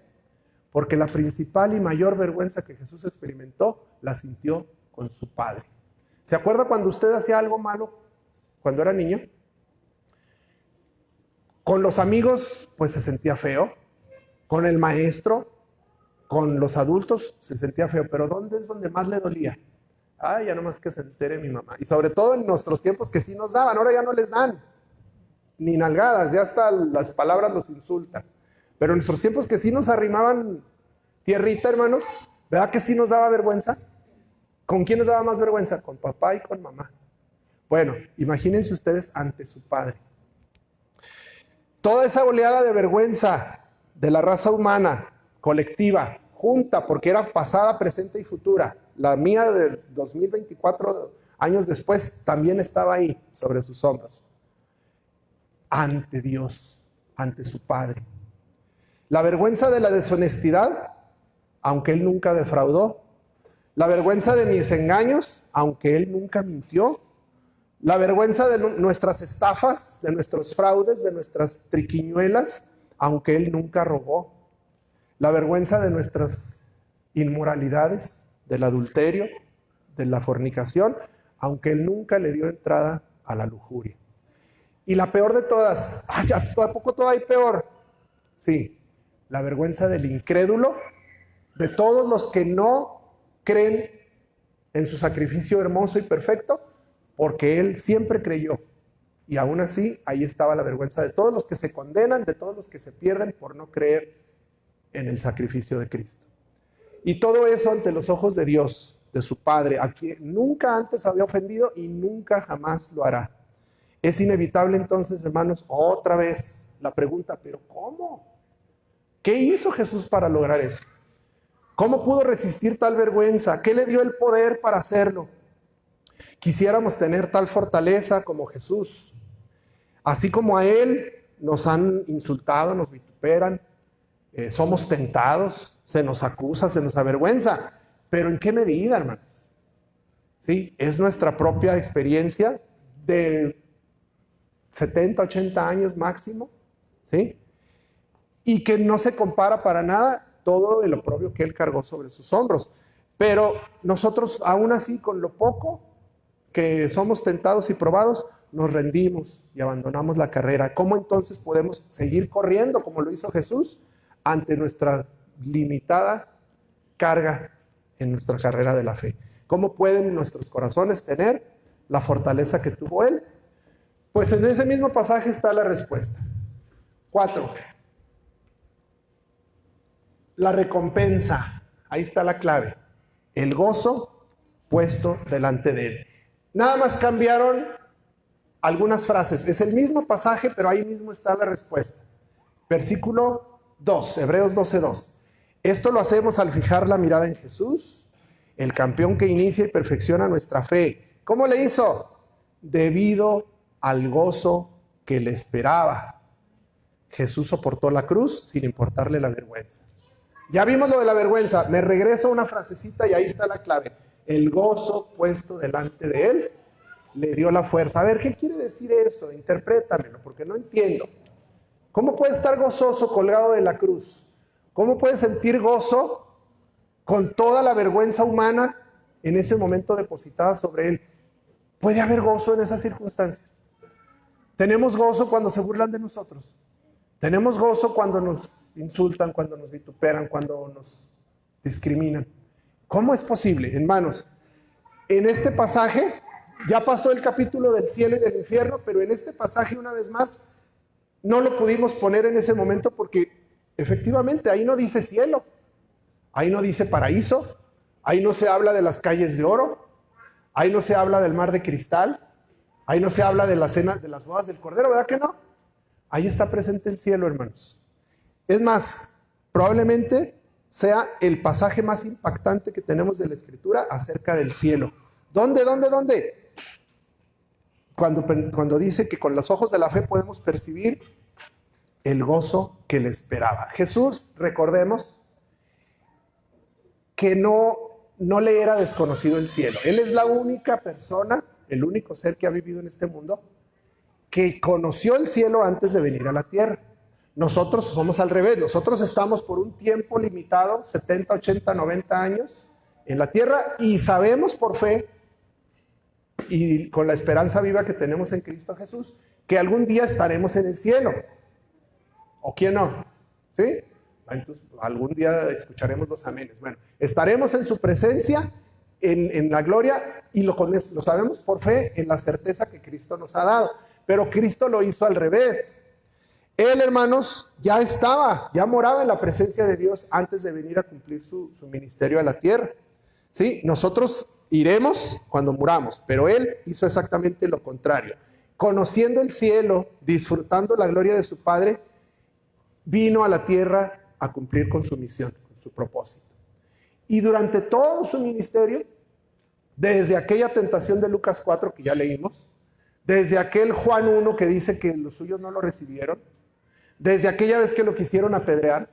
Porque la principal y mayor vergüenza que Jesús experimentó, la sintió con su Padre. ¿Se acuerda cuando usted hacía algo malo cuando era niño? Con los amigos, pues se sentía feo. Con el maestro, con los adultos, se sentía feo. Pero ¿dónde es donde más le dolía? Ay, ya nomás que se entere mi mamá. Y sobre todo en nuestros tiempos que sí nos daban, ahora ya no les dan. Ni nalgadas, ya hasta las palabras los insultan. Pero en nuestros tiempos que sí nos arrimaban tierrita, hermanos, ¿verdad que sí nos daba vergüenza? ¿Con quién nos daba más vergüenza? Con papá y con mamá. Bueno, imagínense ustedes ante su Padre. Toda esa oleada de vergüenza de la raza humana, colectiva, junta, porque era pasada, presente y futura. La mía de 2024 años después también estaba ahí sobre sus hombros. Ante Dios, ante su Padre. La vergüenza de la deshonestidad, aunque Él nunca defraudó. La vergüenza de mis engaños, aunque Él nunca mintió. La vergüenza de nuestras estafas, de nuestros fraudes, de nuestras triquiñuelas, aunque Él nunca robó. La vergüenza de nuestras inmoralidades, del adulterio, de la fornicación, aunque Él nunca le dio entrada a la lujuria. Y la peor de todas, ¿a poco todo hay peor? Sí, la vergüenza del incrédulo, de todos los que no creen en su sacrificio hermoso y perfecto, porque Él siempre creyó. Y aún así, ahí estaba la vergüenza de todos los que se condenan, de todos los que se pierden por no creer en el sacrificio de Cristo. Y todo eso ante los ojos de Dios, de su Padre, a quien nunca antes había ofendido y nunca jamás lo hará. Es inevitable entonces, hermanos, otra vez la pregunta, ¿pero cómo? ¿Qué hizo Jesús para lograr eso? ¿Cómo pudo resistir tal vergüenza? ¿Qué le dio el poder para hacerlo? Quisiéramos tener tal fortaleza como Jesús. Así como a Él nos han insultado, nos vituperan, somos tentados, se nos acusa, se nos avergüenza. ¿Pero en qué medida, hermanos? ¿Sí? Es nuestra propia experiencia de 70, 80 años máximo, ¿sí? Y que no se compara para nada todo el oprobio que Él cargó sobre sus hombros. Pero nosotros, aún así, con lo poco que somos tentados y probados, nos rendimos y abandonamos la carrera. ¿Cómo entonces podemos seguir corriendo como lo hizo Jesús ante nuestra limitada carga en nuestra carrera de la fe? ¿Cómo pueden nuestros corazones tener la fortaleza que tuvo Él? Pues en ese mismo pasaje está la respuesta. 4. La recompensa. Ahí está la clave. El gozo puesto delante de Él. Nada más cambiaron algunas frases. Es el mismo pasaje, pero ahí mismo está la respuesta. Versículo 2, Hebreos 12:2. Esto lo hacemos al fijar la mirada en Jesús, el campeón que inicia y perfecciona nuestra fe. ¿Cómo le hizo? Debido al gozo que le esperaba. Jesús soportó la cruz sin importarle la vergüenza. Ya vimos lo de la vergüenza. Me regreso a una frasecita y ahí está la clave. El gozo puesto delante de Él le dio la fuerza. A ver, ¿qué quiere decir eso? Interprétamelo, porque no entiendo. ¿Cómo puede estar gozoso colgado de la cruz? ¿Cómo puede sentir gozo con toda la vergüenza humana en ese momento depositada sobre Él? ¿Puede haber gozo en esas circunstancias? Tenemos gozo cuando se burlan de nosotros. Tenemos gozo cuando nos insultan, cuando nos vituperan, cuando nos discriminan. ¿Cómo es posible, hermanos? En este pasaje, ya pasó el capítulo del cielo y del infierno, pero en este pasaje, una vez más, no lo pudimos poner en ese momento porque efectivamente ahí no dice cielo, ahí no dice paraíso, ahí no se habla de las calles de oro, ahí no se habla del mar de cristal, ahí no se habla de la cena, de las bodas del Cordero, ¿verdad que no? Ahí está presente el cielo, hermanos. Es más, probablemente sea el pasaje más impactante que tenemos de la Escritura acerca del cielo. ¿Dónde? Cuando dice que con los ojos de la fe podemos percibir el gozo que le esperaba. Jesús, recordemos, que no le era desconocido el cielo. Él es la única persona, el único ser que ha vivido en este mundo, que conoció el cielo antes de venir a la tierra. Nosotros somos al revés, nosotros estamos por un tiempo limitado, 70, 80, 90 años en la tierra y sabemos por fe y con la esperanza viva que tenemos en Cristo Jesús que algún día estaremos en el cielo. ¿O quién no? ¿Sí? Entonces, algún día escucharemos los amenes. Bueno, estaremos en su presencia, en la gloria y lo sabemos por fe en la certeza que Cristo nos ha dado. Pero Cristo lo hizo al revés. Él, hermanos, ya moraba en la presencia de Dios antes de venir a cumplir su ministerio a la tierra. ¿Sí? Nosotros iremos cuando muramos, pero Él hizo exactamente lo contrario. Conociendo el cielo, disfrutando la gloria de su Padre, vino a la tierra a cumplir con su misión, con su propósito. Y durante todo su ministerio, desde aquella tentación de Lucas 4 que ya leímos, desde aquel Juan 1 que dice que los suyos no lo recibieron, desde aquella vez que lo quisieron apedrear,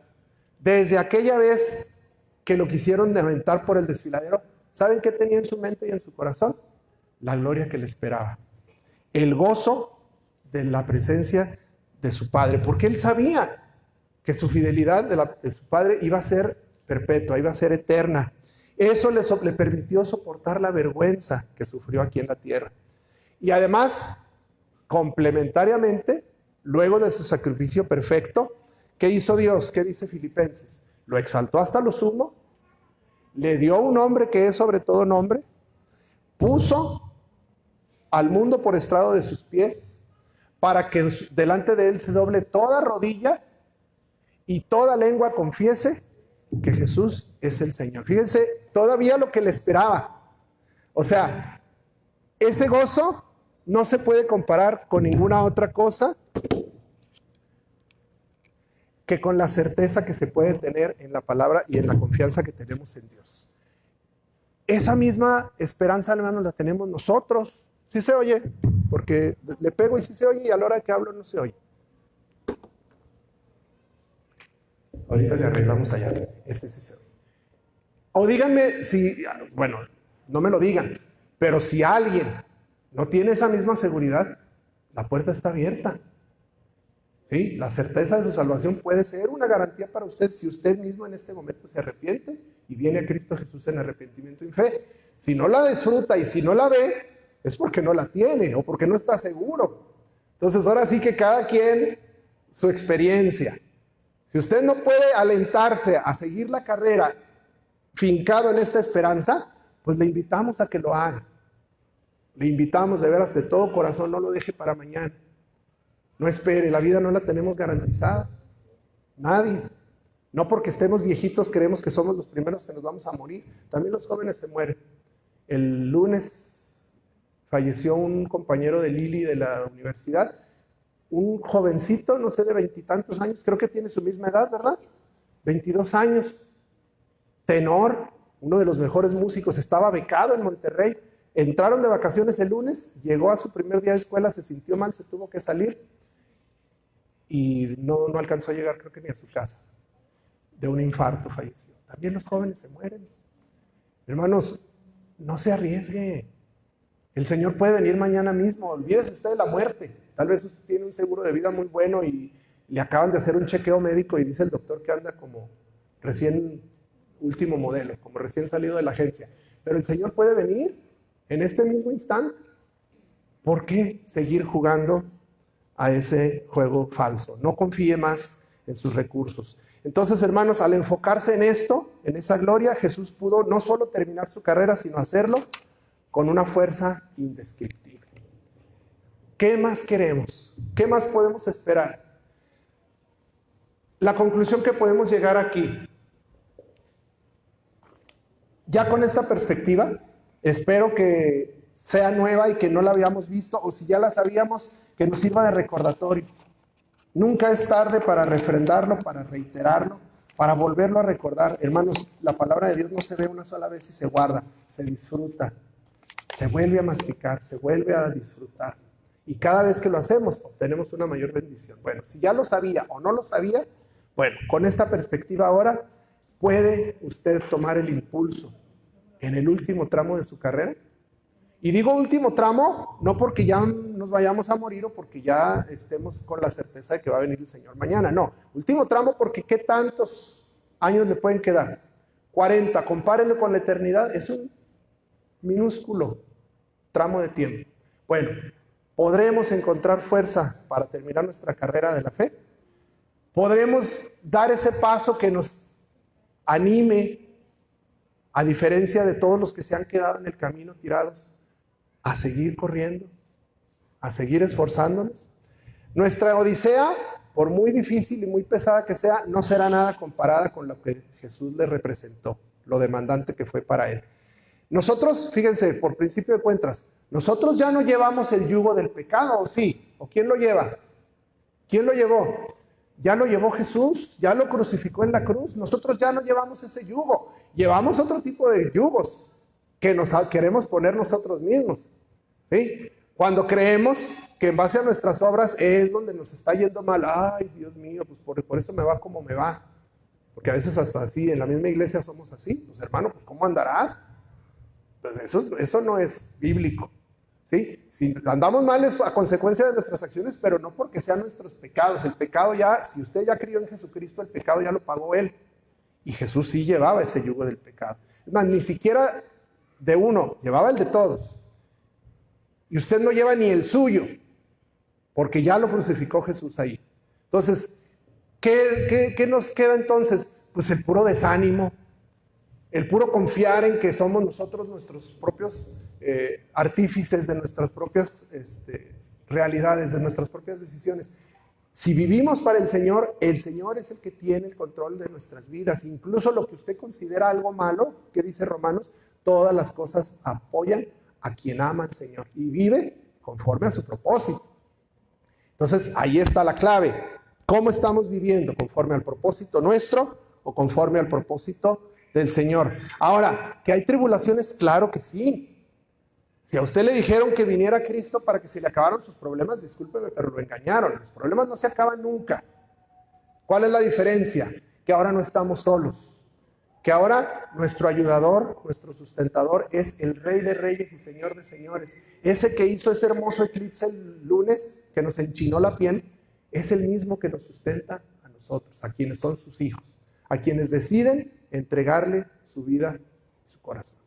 desde aquella vez que lo quisieron aventar por el desfiladero, ¿saben qué tenía en su mente y en su corazón? La gloria que le esperaba, el gozo de la presencia de su Padre, porque él sabía que su fidelidad de su Padre iba a ser perpetua, iba a ser eterna. Eso le permitió soportar la vergüenza que sufrió aquí en la tierra. Y además, complementariamente, luego de su sacrificio perfecto, ¿qué hizo Dios? ¿Qué dice Filipenses? Lo exaltó hasta lo sumo, le dio un nombre que es sobre todo nombre, puso al mundo por estrado de sus pies, para que delante de él se doble toda rodilla y toda lengua confiese que Jesús es el Señor. Fíjense todavía lo que le esperaba. O sea, ese gozo no se puede comparar con ninguna otra cosa que con la certeza que se puede tener en la palabra y en la confianza que tenemos en Dios. Esa misma esperanza, hermanos, la tenemos nosotros. Sí se oye, porque le pego y sí se oye, y a la hora que hablo no se oye. Ahorita le arreglamos allá. Este sí se oye. O díganme si, bueno, no me lo digan, pero si alguien no tiene esa misma seguridad, la puerta está abierta. ¿Sí? La certeza de su salvación puede ser una garantía para usted si usted mismo en este momento se arrepiente y viene a Cristo Jesús en arrepentimiento y fe. Si no la disfruta y si no la ve, es porque no la tiene o porque no está seguro. Entonces ahora sí que cada quien su experiencia. Si usted no puede alentarse a seguir la carrera fincado en esta esperanza, pues le invitamos a que lo haga. Le invitamos de veras de todo corazón, no lo deje para mañana. No espere, la vida no la tenemos garantizada. Nadie. No porque estemos viejitos creemos que somos los primeros que nos vamos a morir. También los jóvenes se mueren. El lunes falleció un compañero de Lili de la universidad, un jovencito, no sé, de 20 y tantos años, creo que tiene su misma edad, ¿verdad? 22 años, tenor, uno de los mejores músicos, estaba becado en Monterrey. Entraron de vacaciones el lunes, llegó a su primer día de escuela, se sintió mal, se tuvo que salir y no alcanzó a llegar, creo que ni a su casa. De un infarto falleció. También los jóvenes se mueren. Hermanos, no se arriesgue. El Señor puede venir mañana mismo. Olvídese usted de la muerte. Tal vez usted tiene un seguro de vida muy bueno y le acaban de hacer un chequeo médico y dice el doctor que anda como recién último modelo, como recién salido de la agencia. Pero el Señor puede venir en este mismo instante. ¿Por qué seguir jugando a ese juego falso? No confíe más en sus recursos. Entonces, hermanos, al enfocarse en esto, en esa gloria, Jesús pudo no solo terminar su carrera, sino hacerlo con una fuerza indescriptible. ¿Qué más queremos? ¿Qué más podemos esperar? La conclusión que podemos llegar aquí, ya con esta perspectiva, espero que sea nueva y que no la habíamos visto, o si ya la sabíamos, que nos sirva de recordatorio. Nunca es tarde para refrendarlo, para reiterarlo, para volverlo a recordar. Hermanos, la palabra de Dios no se ve una sola vez y se guarda, se disfruta, se vuelve a masticar, se vuelve a disfrutar. Y cada vez que lo hacemos, obtenemos una mayor bendición. Bueno, si ya lo sabía o no lo sabía, bueno, con esta perspectiva ahora, puede usted tomar el impulso en el último tramo de su carrera. Y digo último tramo, no porque ya nos vayamos a morir o porque ya estemos con la certeza de que va a venir el Señor mañana. No, último tramo porque ¿qué tantos años le pueden quedar? 40, compárenlo con la eternidad, es un minúsculo tramo de tiempo. Bueno, ¿podremos encontrar fuerza para terminar nuestra carrera de la fe? ¿Podremos dar ese paso que nos anime, a diferencia de todos los que se han quedado en el camino tirados, a seguir corriendo, a seguir esforzándonos? Nuestra odisea, por muy difícil y muy pesada que sea, no será nada comparada con lo que Jesús le representó, lo demandante que fue para él. Nosotros, fíjense, por principio de cuentas, nosotros ya no llevamos el yugo del pecado, ¿o sí? ¿O quién lo lleva? ¿Quién lo llevó? Ya lo llevó Jesús, ya lo crucificó en la cruz. Nosotros ya no llevamos ese yugo, llevamos otro tipo de yugos que nos queremos poner nosotros mismos, ¿sí? Cuando creemos que en base a nuestras obras es donde nos está yendo mal, ay, Dios mío, pues por eso me va como me va. Porque a veces hasta así, en la misma iglesia somos así. Pues hermano, pues ¿cómo andarás? Pues eso no es bíblico. ¿Sí? Si andamos mal es a consecuencia de nuestras acciones, pero no porque sean nuestros pecados. El pecado ya, si usted ya creyó en Jesucristo, el pecado ya lo pagó Él. Y Jesús sí llevaba ese yugo del pecado. Es más, ni siquiera de uno, llevaba el de todos. Y usted no lleva ni el suyo, porque ya lo crucificó Jesús ahí. Entonces, ¿qué nos queda entonces? Pues el puro desánimo, el puro confiar en que somos nosotros nuestros propios artífices de nuestras propias realidades, de nuestras propias decisiones. Si vivimos para el Señor es el que tiene el control de nuestras vidas. Incluso lo que usted considera algo malo, que dice Romanos, todas las cosas apoyan a quien ama al Señor y vive conforme a su propósito. Entonces, ahí está la clave. ¿Cómo estamos viviendo? ¿Conforme al propósito nuestro o conforme al propósito del Señor? Ahora, ¿que hay tribulaciones? Claro que sí. Si a usted le dijeron que viniera Cristo para que se le acabaran sus problemas, discúlpeme, pero lo engañaron. Los problemas no se acaban nunca. ¿Cuál es la diferencia? Que ahora no estamos solos. Que ahora nuestro ayudador, nuestro sustentador es el Rey de Reyes y Señor de Señores. Ese que hizo ese hermoso eclipse el lunes, que nos enchinó la piel, es el mismo que nos sustenta a nosotros, a quienes son sus hijos, a quienes deciden entregarle su vida y su corazón.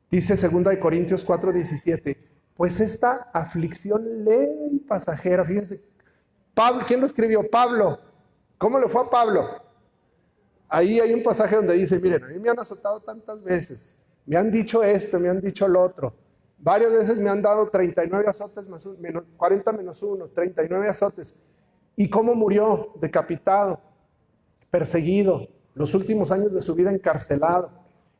Dice 2 Corintios 4:17, pues esta aflicción leve y pasajera, fíjense, Pablo, ¿quién lo escribió? Pablo. ¿Cómo le fue a Pablo? Ahí hay un pasaje donde dice, miren, a mí me han azotado tantas veces, me han dicho esto, me han dicho lo otro, varias veces me han dado 39 azotes más 40 menos 1, 39 azotes. ¿Y cómo murió? Decapitado, perseguido, los últimos años de su vida encarcelado,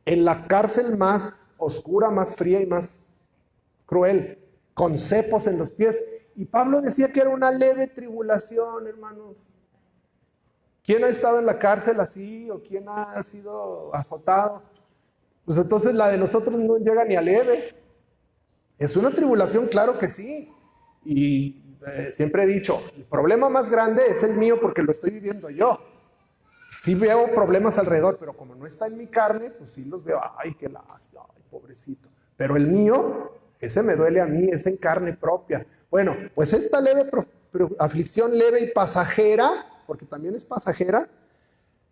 en la cárcel más oscura, más fría y más cruel, con cepos en los pies. Y Pablo decía que era una leve tribulación, hermanos. ¿Quién ha estado en la cárcel así o quién ha sido azotado? Pues entonces la de nosotros no llega ni a leve. Es una tribulación, claro que sí. Y siempre he dicho, el problema más grande es el mío porque lo estoy viviendo yo. Sí veo problemas alrededor, pero como no está en mi carne, pues sí los veo, ay, qué lástima, ay, pobrecito. Pero el mío, ese me duele a mí, es en carne propia. Bueno, pues esta leve aflicción leve y pasajera, porque también es pasajera,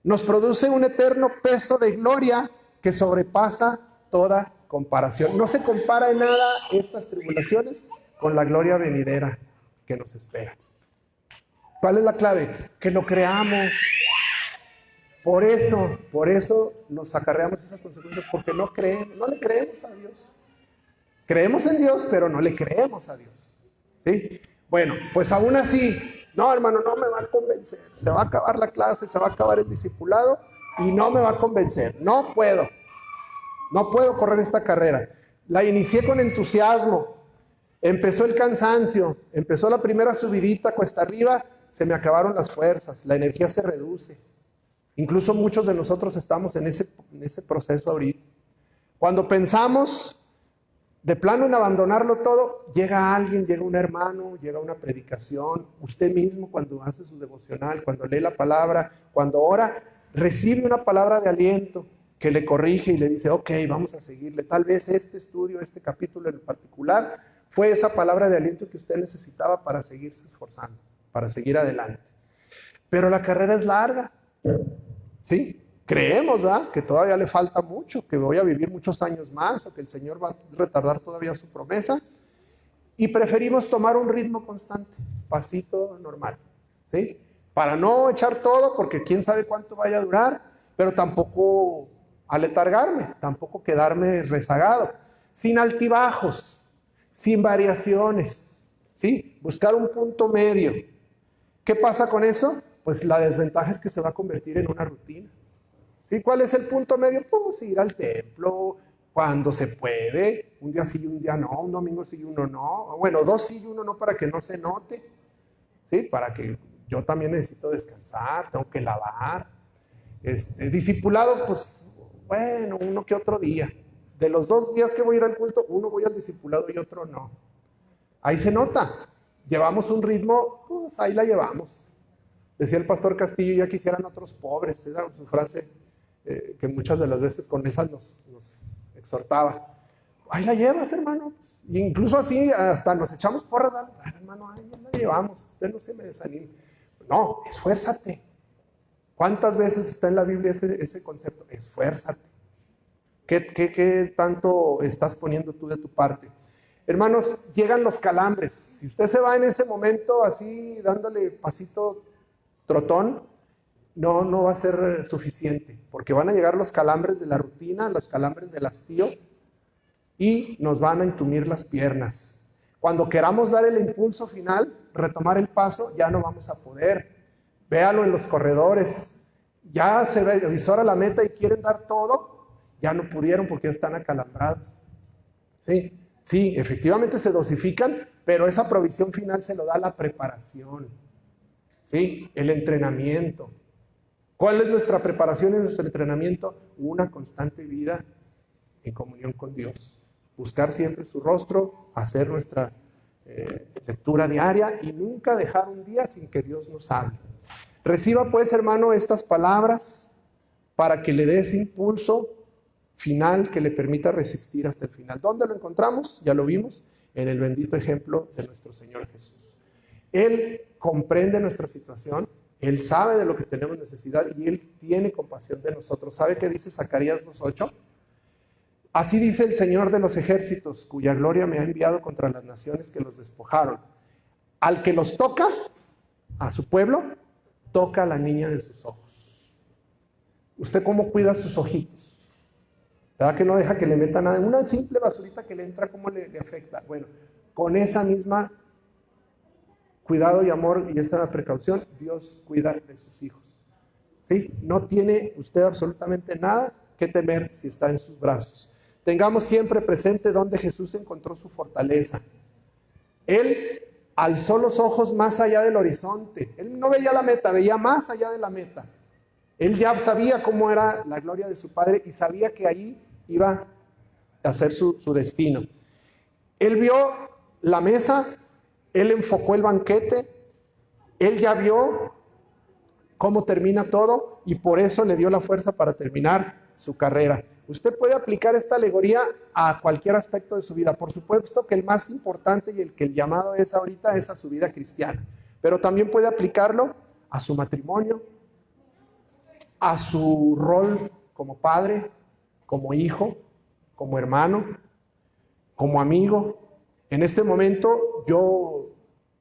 nos produce un eterno peso de gloria que sobrepasa toda comparación. No se compara en nada estas tribulaciones con la gloria venidera que nos espera. ¿Cuál es la clave? Que lo creamos. Por eso nos acarreamos esas consecuencias, porque no le creemos a Dios. Creemos en Dios, pero no le creemos a Dios. ¿Sí? Bueno, pues aún así, no, hermano, no me va a convencer. Se va a acabar la clase, se va a acabar el discipulado y no me va a convencer. No puedo correr esta carrera. La inicié con entusiasmo. Empezó el cansancio, empezó la primera subidita cuesta arriba, se me acabaron las fuerzas, la energía se reduce. Incluso muchos de nosotros estamos en ese proceso ahorita. Cuando pensamos de plano en abandonarlo todo, llega alguien, llega un hermano, llega una predicación. Usted mismo cuando hace su devocional, cuando lee la palabra, cuando ora, recibe una palabra de aliento que le corrige y le dice, ok, vamos a seguirle. Tal vez este estudio, este capítulo en particular, fue esa palabra de aliento que usted necesitaba para seguirse esforzando, para seguir adelante. Pero la carrera es larga. ¿Sí? Creemos, ¿verdad? Que todavía le falta mucho, que voy a vivir muchos años más o que el Señor va a retardar todavía su promesa y preferimos tomar un ritmo constante, pasito normal, ¿sí? Para no echar todo porque quién sabe cuánto vaya a durar, pero tampoco aletargarme, tampoco quedarme rezagado, sin altibajos, sin variaciones, ¿sí? Buscar un punto medio. ¿Qué pasa con eso? Pues la desventaja es que se va a convertir en una rutina. ¿Sí? ¿Cuál es el punto medio? Pues ir al templo cuando se puede, un día sí y un día no, un domingo sí y uno no, bueno, 2 sí y 1 no para que no se note, ¿sí? Para que yo también necesito descansar, tengo que lavar. Discipulado, pues bueno, uno que otro día. De los 2 días que voy a ir al culto, uno voy al discipulado y otro no. ahí se nota. Llevamos un ritmo, pues ahí la llevamos. Decía el pastor Castillo, ya quisieran otros pobres, era su frase que muchas de las veces con esa nos exhortaba. Ahí la llevas, hermano. Y incluso así hasta nos echamos porras, hermano, ahí la llevamos, usted no se me desanime. No, esfuérzate. ¿Cuántas veces está en la Biblia ese concepto? Esfuérzate. ¿Qué tanto estás poniendo tú de tu parte? Hermanos, llegan los calambres. Si usted se va en ese momento así dándole pasito trotón, no va a ser suficiente, porque van a llegar los calambres de la rutina, los calambres del hastío, y nos van a entumir las piernas. Cuando queramos dar el impulso final, retomar el paso, ya no vamos a poder. Véalo en los corredores. Ya se visora la meta y quieren dar todo, ya no pudieron porque ya están acalambrados. Sí, efectivamente se dosifican, pero esa provisión final se lo da la preparación. ¿Sí? El entrenamiento. ¿Cuál es nuestra preparación y nuestro entrenamiento? Una constante vida en comunión con Dios. Buscar siempre su rostro, hacer nuestra lectura diaria y nunca dejar un día sin que Dios nos hable. Reciba pues, hermano, estas palabras para que le dé ese impulso final que le permita resistir hasta el final. ¿Dónde lo encontramos? Ya lo vimos, en el bendito ejemplo de nuestro Señor Jesús. Él comprende nuestra situación, Él sabe de lo que tenemos necesidad y Él tiene compasión de nosotros. ¿Sabe qué dice Zacarías 2:8? Así dice el Señor de los ejércitos, cuya gloria me ha enviado contra las naciones que los despojaron. Al que los toca, a su pueblo, toca a la niña de sus ojos. ¿Usted cómo cuida sus ojitos? ¿Verdad que no deja que le meta nada? Una simple basurita que le entra, ¿cómo le afecta? Bueno, con esa misma cuidado y amor y esa precaución, Dios cuida de sus hijos. ¿Sí? No tiene usted absolutamente nada que temer si está en sus brazos. Tengamos siempre presente dónde Jesús encontró su fortaleza. Él alzó los ojos más allá del horizonte. Él no veía la meta, veía más allá de la meta. Él ya sabía cómo era la gloria de su Padre y sabía que ahí iba a ser su destino. Él vio la mesa, Él enfocó el banquete, Él ya vio cómo termina todo y por eso le dio la fuerza para terminar su carrera. Usted puede aplicar esta alegoría a cualquier aspecto de su vida. Por supuesto que el más importante y el que el llamado es ahorita es a su vida cristiana, pero también puede aplicarlo a su matrimonio, a su rol como padre, como hijo, como hermano, como amigo. En este momento yo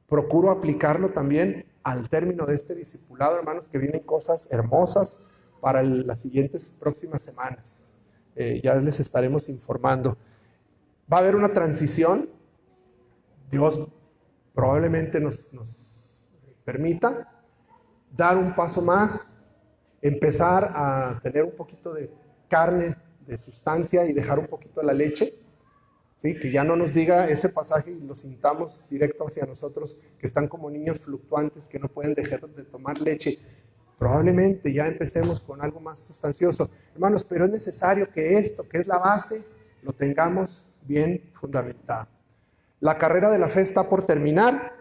procuro aplicarlo también al término de este discipulado, hermanos, que vienen cosas hermosas para las siguientes próximas semanas. Ya les estaremos informando. Va a haber una transición. Dios probablemente nos permita dar un paso más, empezar a tener un poquito de carne, de sustancia y dejar un poquito la leche. ¿Sí? Que ya no nos diga ese pasaje y lo sintamos directo hacia nosotros, que están como niños fluctuantes que no pueden dejar de tomar leche. Probablemente ya empecemos con algo más sustancioso. Hermanos, pero es necesario que esto, que es la base, lo tengamos bien fundamentado. La carrera de la fe está por terminar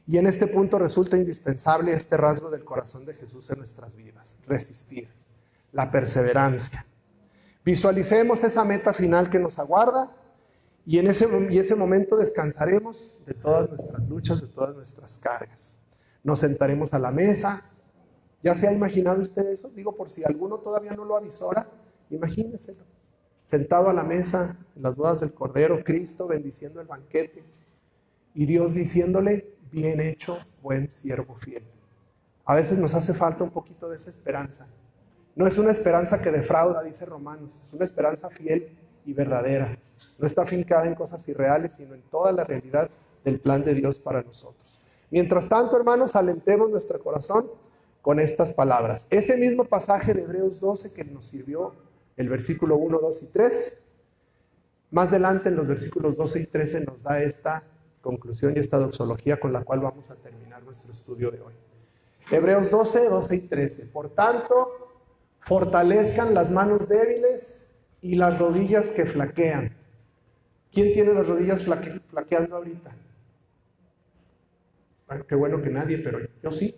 y en este punto resulta indispensable este rasgo del corazón de Jesús en nuestras vidas: resistir, la perseverancia. Visualicemos esa meta final que nos aguarda y en ese momento descansaremos de todas nuestras luchas, de todas nuestras cargas. Nos sentaremos a la mesa. ¿Ya se ha imaginado usted eso? Digo, por si alguno todavía no lo avisora, imagínenselo. Sentado a la mesa, en las bodas del Cordero, Cristo bendiciendo el banquete y Dios diciéndole: bien hecho, buen siervo fiel. A veces nos hace falta un poquito de esa esperanza. No es una esperanza que defrauda, dice Romanos, es una esperanza fiel y verdadera. No está afincada en cosas irreales, sino en toda la realidad del plan de Dios para nosotros. Mientras tanto, hermanos, alentemos nuestro corazón con estas palabras. Ese mismo pasaje de Hebreos 12 que nos sirvió el versículo 1, 2 y 3, más adelante en los versículos 12 y 13 nos da esta conclusión y esta doxología con la cual vamos a terminar nuestro estudio de hoy. Hebreos 12, 12 y 13. Por tanto, fortalezcan las manos débiles y las rodillas que flaquean. ¿Quién tiene las rodillas flaqueando ahorita? Bueno, qué bueno que nadie, pero yo sí.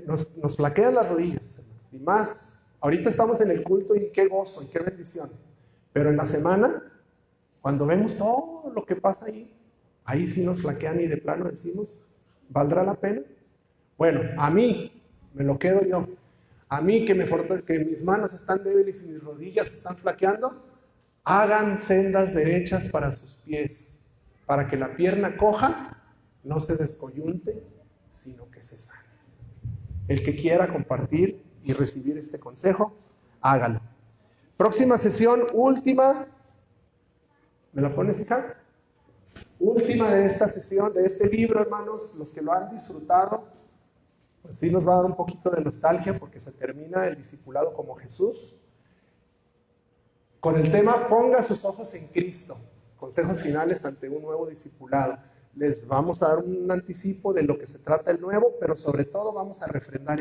Nos flaquean las rodillas. Y más, ahorita estamos en el culto y qué gozo y qué bendición. Pero en la semana, cuando vemos todo lo que pasa ahí sí nos flaquean y de plano decimos, ¿valdrá la pena? Bueno, a mí, me lo quedo yo. A mí que mis manos están débiles y mis rodillas están flaqueando, hagan sendas derechas para sus pies, para que la pierna coja no se descoyunte, sino que se sane. El que quiera compartir y recibir este consejo, hágalo. Próxima sesión, última. ¿Me lo pones, hija? Última de esta sesión, de este libro, hermanos. Los que lo han disfrutado, pues sí nos va a dar un poquito de nostalgia porque se termina el discipulado como Jesús. Con el tema, ponga sus ojos en Cristo. Consejos finales ante un nuevo discipulado. Les vamos a dar un anticipo de lo que se trata el nuevo, pero sobre todo vamos a refrendar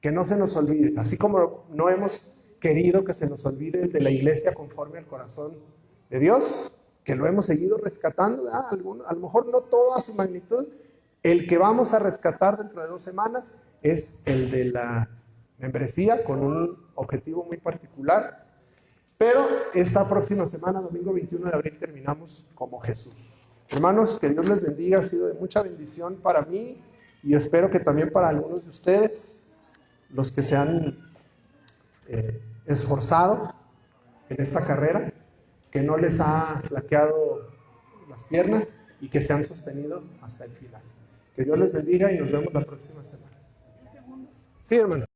que no se nos olvide, así como no hemos querido que se nos olvide el de la iglesia conforme al corazón de Dios, que lo hemos seguido rescatando, a lo mejor no todo a su magnitud. El que vamos a rescatar dentro de 2 semanas es el de la membresía, con un objetivo muy particular, pero esta próxima semana, domingo 21 de abril, terminamos como Jesús. Hermanos, que Dios les bendiga, ha sido de mucha bendición para mí y espero que también para algunos de ustedes, los que se han esforzado en esta carrera, que no les ha flaqueado las piernas y que se han sostenido hasta el final. Que Dios les bendiga y nos vemos la próxima semana. Sí, hermano.